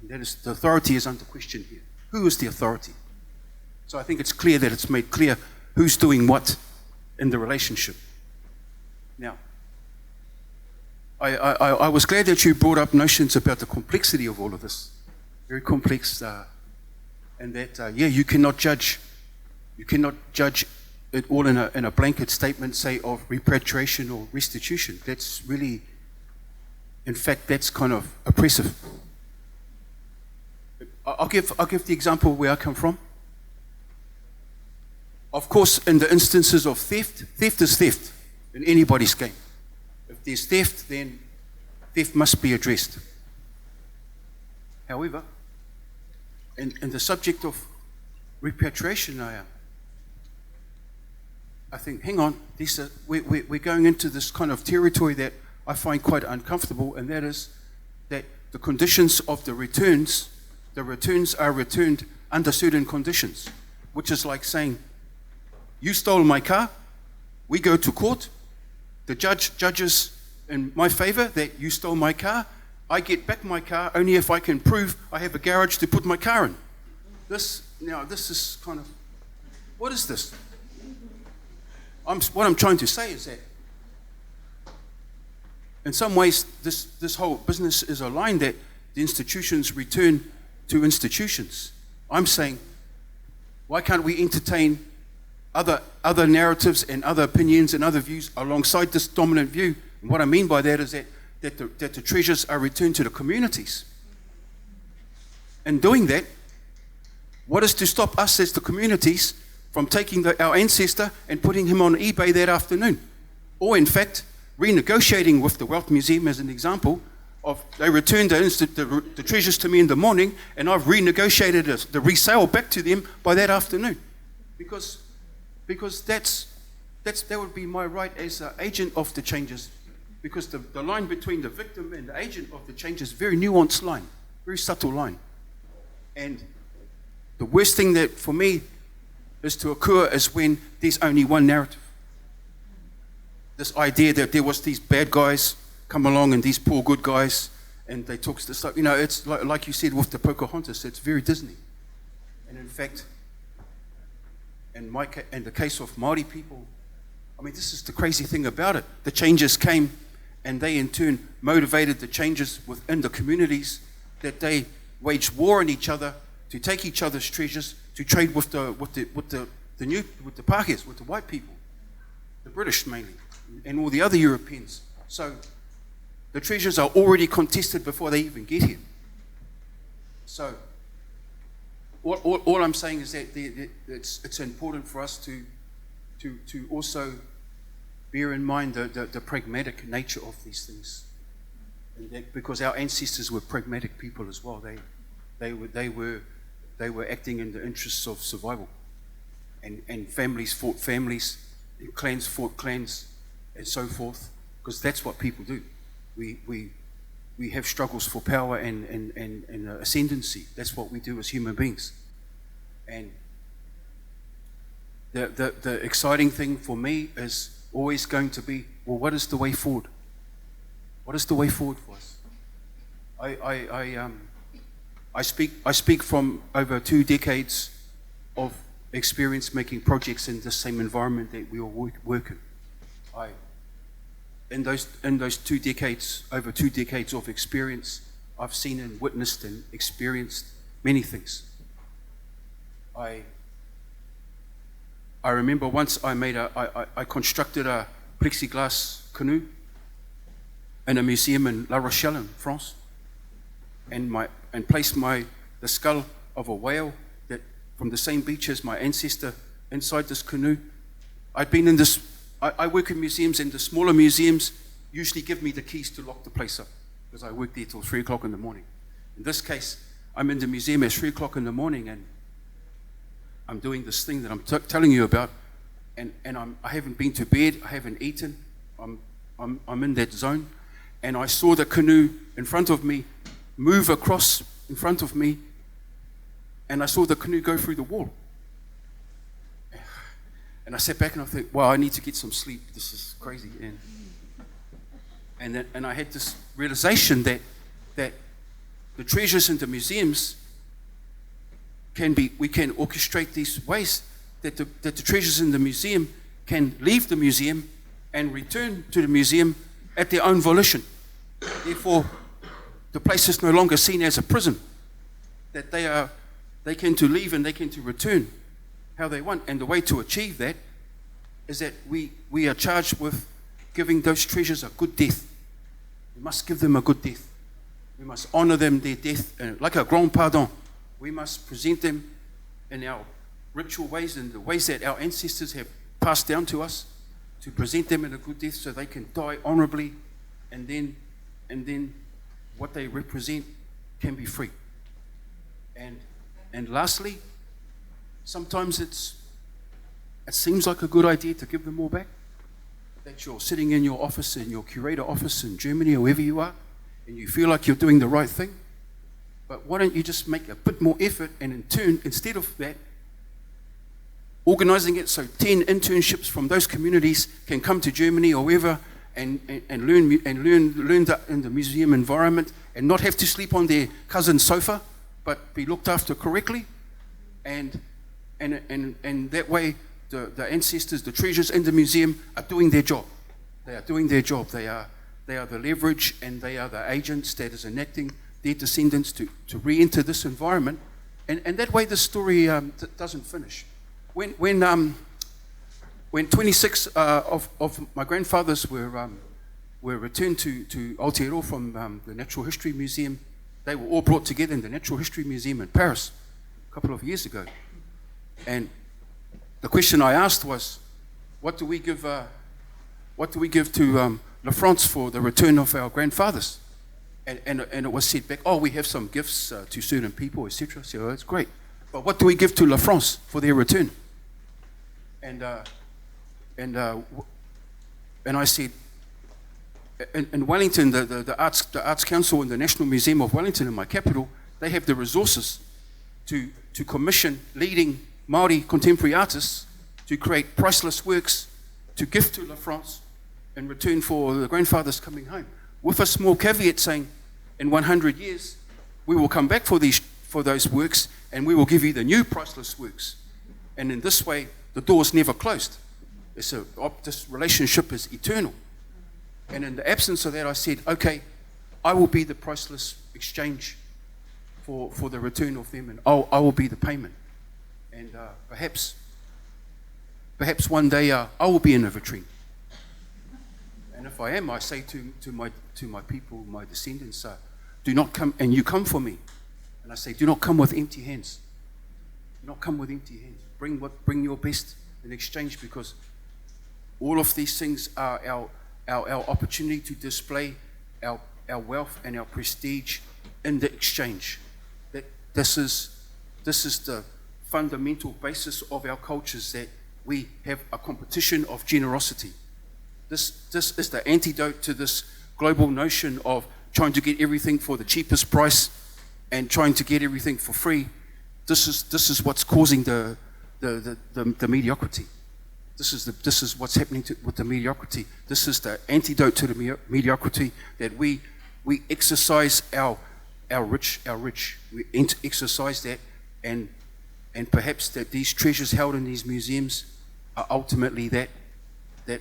And that is, the authority is under question here. Who is the authority? So I think it's clear that it's made clear who's doing what in the relationship. Now, I was glad that you brought up notions about the complexity of all of this. Very complex, and that, you cannot judge. You cannot judge it all in a blanket statement, say, of repatriation or restitution. That's really, in fact, that's kind of oppressive. I'll give the example where I come from. Of course, in the instances of theft is theft in anybody's game. If there's theft, then theft must be addressed. However, in the subject of repatriation, I think, hang on, we're going into this kind of territory that I find quite uncomfortable, and that is that the conditions of the returns are returned under certain conditions, which is like saying, you stole my car, we go to court, the judge judges in my favor that you stole my car, I get back my car only if I can prove I have a garage to put my car in. This is kind of, what is this? What I'm trying to say is that in some ways this whole business is a line that the institutions return to institutions. I'm saying, why can't we entertain other narratives and other opinions and other views alongside this dominant view? And what I mean by that is that the treasures are returned to the communities. In doing that, what is to stop us as the communities from taking our ancestor and putting him on eBay that afternoon? Or in fact, renegotiating with the Wealth Museum as an example of, they returned the treasures to me in the morning, and I've renegotiated the resale back to them by that afternoon. Because that would be my right as an agent of the changes, because the line between the victim and the agent of the change is a very nuanced line, very subtle line. And the worst thing that for me is to occur is when there's only one narrative. This idea that there was these bad guys come along and these poor good guys, and they took this stuff. It's like you said with the Pocahontas, it's very Disney. And in fact, in the case of Māori people, I mean, this is the crazy thing about it. The changes came, and they in turn motivated the changes within the communities, that they waged war on each other to take each other's treasures, to trade with the Pākehās, with the white people, the British mainly, and all the other Europeans. So the treasures are already contested before they even get here. So all I'm saying is that it's important for us to also bear in mind the pragmatic nature of these things, and that because our ancestors were pragmatic people as well. They were acting in the interests of survival, and families fought families, and clans fought clans, and so forth, because that's what people do. We have struggles for power and ascendancy. That's what we do as human beings. And the exciting thing for me is always going to be, well, what is the way forward? What is the way forward for us? I speak from over 2 decades of experience making projects in the same environment that we all work in. In those 2 decades, over 2 decades of experience, I've seen and witnessed and experienced many things. I remember once I constructed a plexiglass canoe in a museum in La Rochelle in France, and placed the skull of a whale that from the same beach as my ancestor inside this canoe. I'd been in this. I work in museums, and the smaller museums usually give me the keys to lock the place up because I work there till 3 o'clock in the morning. In this case, I'm in the museum at 3 o'clock in the morning, and I'm doing this thing that I'm telling you about, and I haven't been to bed, I haven't eaten, I'm in that zone, and I saw the canoe in front of me move across in front of me, and I saw the canoe go through the wall. And I sat back and I thought, wow, I need to get some sleep, this is crazy. And I had this realization that the treasures in the museums we can orchestrate these ways that the treasures in the museum can leave the museum and return to the museum at their own volition. Therefore, the place is no longer seen as a prison, that they can to leave and they can to return how they want. And the way to achieve that is that we are charged with giving those treasures a good death. We must give them a good death. We must honor them, their death, like a grand pardon. We must present them in our ritual ways and the ways that our ancestors have passed down to us, to present them in a good death so they can die honorably, and then what they represent can be free. And lastly, sometimes it seems like a good idea to give them all back. That you're sitting in your office, in your curator office in Germany or wherever you are, and you feel like you're doing the right thing. But why don't you just make a bit more effort, and in turn, instead of that, organizing it so 10 internships from those communities can come to Germany or wherever and learn in the museum environment and not have to sleep on their cousin's sofa, but be looked after correctly. And that way, the ancestors, the treasures in the museum are doing their job. They are doing their job. They are the leverage, and they are the agents that is enacting their descendants to re-enter this environment. And that way the story doesn't finish. When 26 of my grandfathers were returned to Aotearoa from the Natural History Museum, they were all brought together in the Natural History Museum in Paris a couple of years ago. And the question I asked was, what do we give to La France for the return of our grandfathers? And it was said back, oh, we have some gifts to certain people, etc. So that's great. But what do we give to La France for their return? And I said, in Wellington, the Arts Council and the National Museum of Wellington in my capital, they have the resources to commission leading Māori contemporary artists to create priceless works to gift to La France in return for the grandfathers coming home, with a small caveat saying, in 100 years, we will come back for those works, and we will give you the new priceless works. And in this way, the door's never closed. This relationship is eternal. And in the absence of that, I said, okay, I will be the priceless exchange for the return of them, and I will be the payment. And perhaps one day I will be in a vitrine. And if I am, I say to my people, my descendants, do not come, and you come for me. And I say, do not come with empty hands. Do not come with empty hands. Bring your best in exchange, because all of these things are our opportunity to display our wealth and our prestige in the exchange. That this is the fundamental basis of our cultures, that we have a competition of generosity. This is the antidote to this global notion of trying to get everything for the cheapest price and trying to get everything for free. This is what's causing the mediocrity. This is what's happening with the mediocrity. This is the antidote to the mediocrity, that we exercise our rich. We exercise that, and perhaps that these treasures held in these museums are ultimately that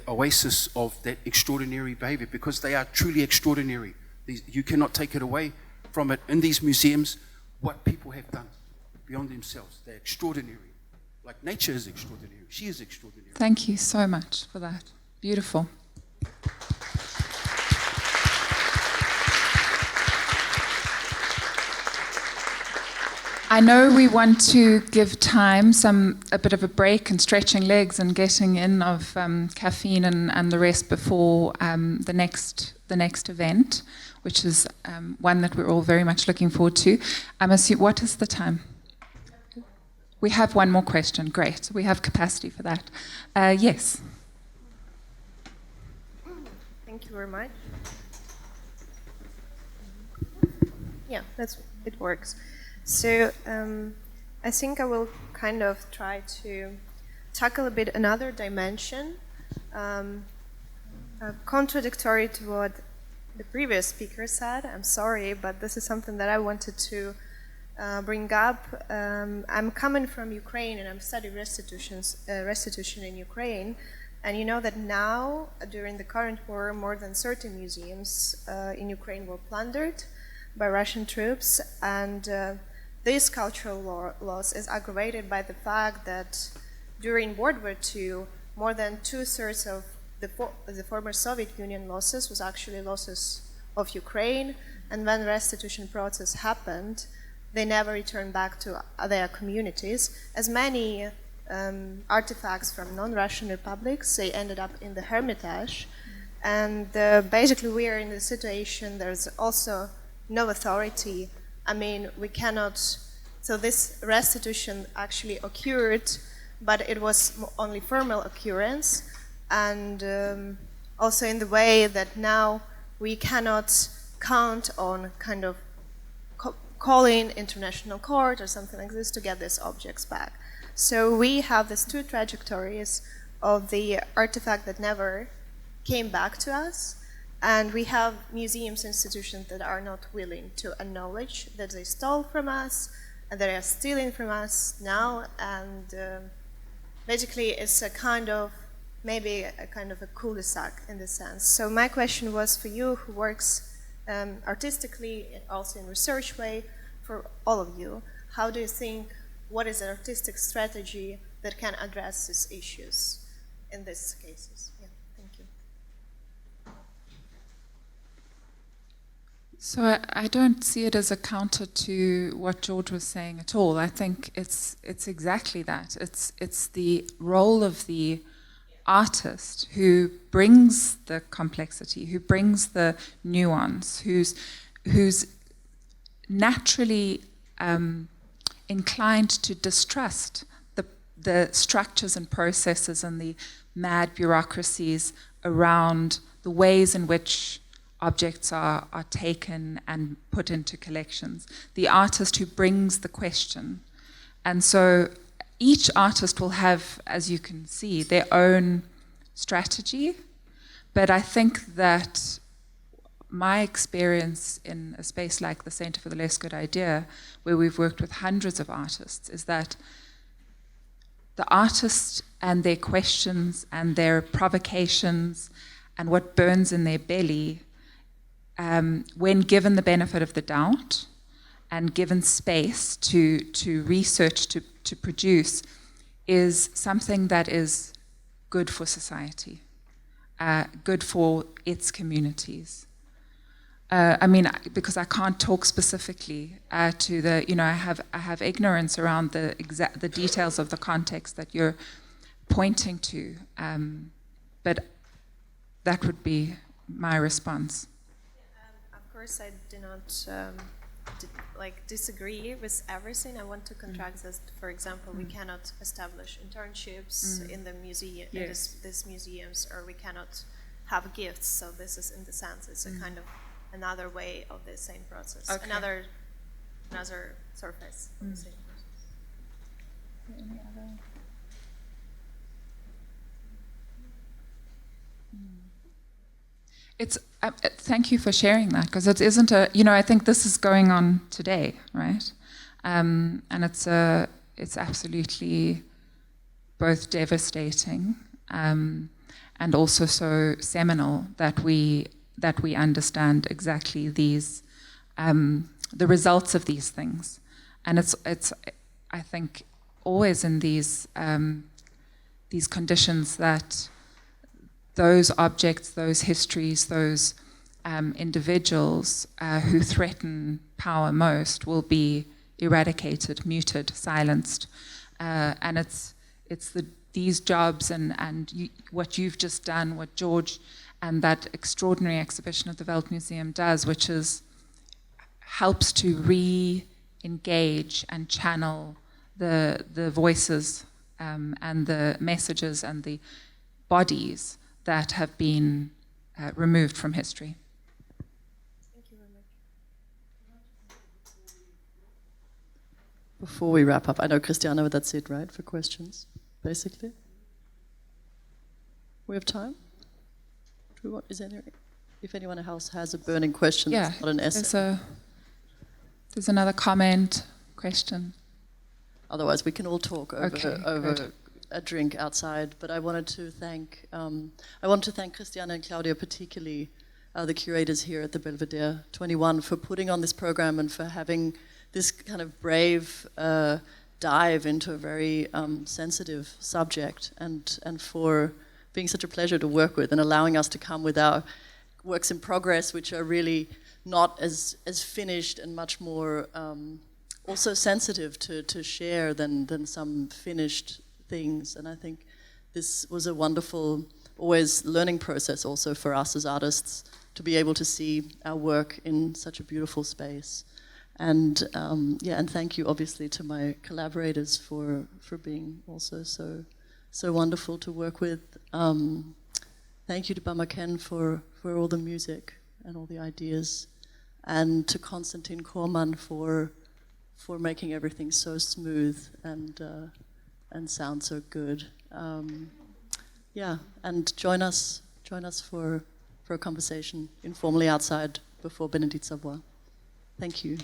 oasis of that extraordinary behavior, because they are truly extraordinary. You cannot take it away from it in these museums what people have done beyond themselves. They're extraordinary. Like nature is extraordinary. She is extraordinary. Thank you so much for that. Beautiful. I know we want to give time, a bit of a break and stretching legs and getting in of caffeine and the rest before the next event, which is one that we're all very much looking forward to. What is the time? We have one more question. Great. We have capacity for that. Yes. Thank you very much. Yeah, it works. So I think I will kind of try to tackle a bit another dimension, contradictory to what the previous speaker said. I'm sorry, but this is something that I wanted to bring up. I'm coming from Ukraine and I'm studying restitution in Ukraine. And you know that now, during the current war, more than 30 museums in Ukraine were plundered by Russian troops. And this cultural loss is aggravated by the fact that during World War II, more than 2/3 of the former Soviet Union losses was actually losses of Ukraine. And when the restitution process happened, they never returned back to their communities. As many artifacts from non-Russian republics, they ended up in the Hermitage. And basically we are in the situation, there's also no authority. I mean, we cannot, so this restitution actually occurred, but it was only formal occurrence. And also in the way that now we cannot count on kind of calling international court or something like this to get these objects back. So we have these two trajectories of the artifact that never came back to us, and we have museums, institutions that are not willing to acknowledge that they stole from us and that they are stealing from us now, and basically it's a kind of, maybe a kind of a cul-de-sac in this sense. So my question was for you who works artistically and also in research way, for all of you, how do you think, what is an artistic strategy that can address these issues in these cases? Yeah, thank you. So I don't see it as a counter to what George was saying at all. I think it's exactly that. It's the role of the artist who brings the complexity, who brings the nuance, who's naturally inclined to distrust the structures and processes and the mad bureaucracies around the ways in which objects are taken and put into collections. The artist who brings the question. And so each artist will have, as you can see, their own strategy. But I think that my experience in a space like the Center for the Less Good Idea, where we've worked with hundreds of artists, is that the artists and their questions and their provocations and what burns in their belly, when given the benefit of the doubt and given space to research, to produce, is something that is good for society, good for its communities. I mean, because I can't talk specifically to the, I have ignorance around the details of the context that you're pointing to, but that would be my response. Of course, I do not disagree with everything. I want to contract this. For example, we cannot establish internships in the museum, Yes. these museums, or we cannot have gifts. So this is, in the sense, it's a kind of another way of the same process, Okay. another surface of the same process. Any other? It's thank you for sharing that, because it isn't I think this is going on today, right? And it's absolutely both devastating and also so seminal that we understand exactly these the results of these things. And it's I think, always in these conditions that those objects, those histories, those individuals who threaten power most will be eradicated, muted, silenced. And it's these jobs and what you've just done, what George and that extraordinary exhibition at the Weltmuseum does, which is helps to re-engage and channel the voices and the messages and the bodies that have been removed from history. Thank you very much. Before we wrap up, I know, Christiana, that's it, right, for questions, basically? We have time? Do we want, is there, if anyone else has a burning question, Yeah, that's not an essay. There's another comment, question. Otherwise, we can all talk over good. a drink outside. But I wanted to thank Christiana and Claudia, particularly the curators here at the Belvedere 21, for putting on this program and for having this kind of brave dive into a very sensitive subject, and for being such a pleasure to work with and allowing us to come with our works in progress, which are really not as finished and much more also sensitive to share than some finished things. And I think this was a wonderful, always learning process also for us as artists to be able to see our work in such a beautiful space. And and thank you obviously to my collaborators for being also so wonderful to work with. Thank you to Bamaken for all the music and all the ideas, and to Konstantin Korman for making everything so smooth and sound so good. And join us for a conversation informally outside before Benedict Savoy. Thank you.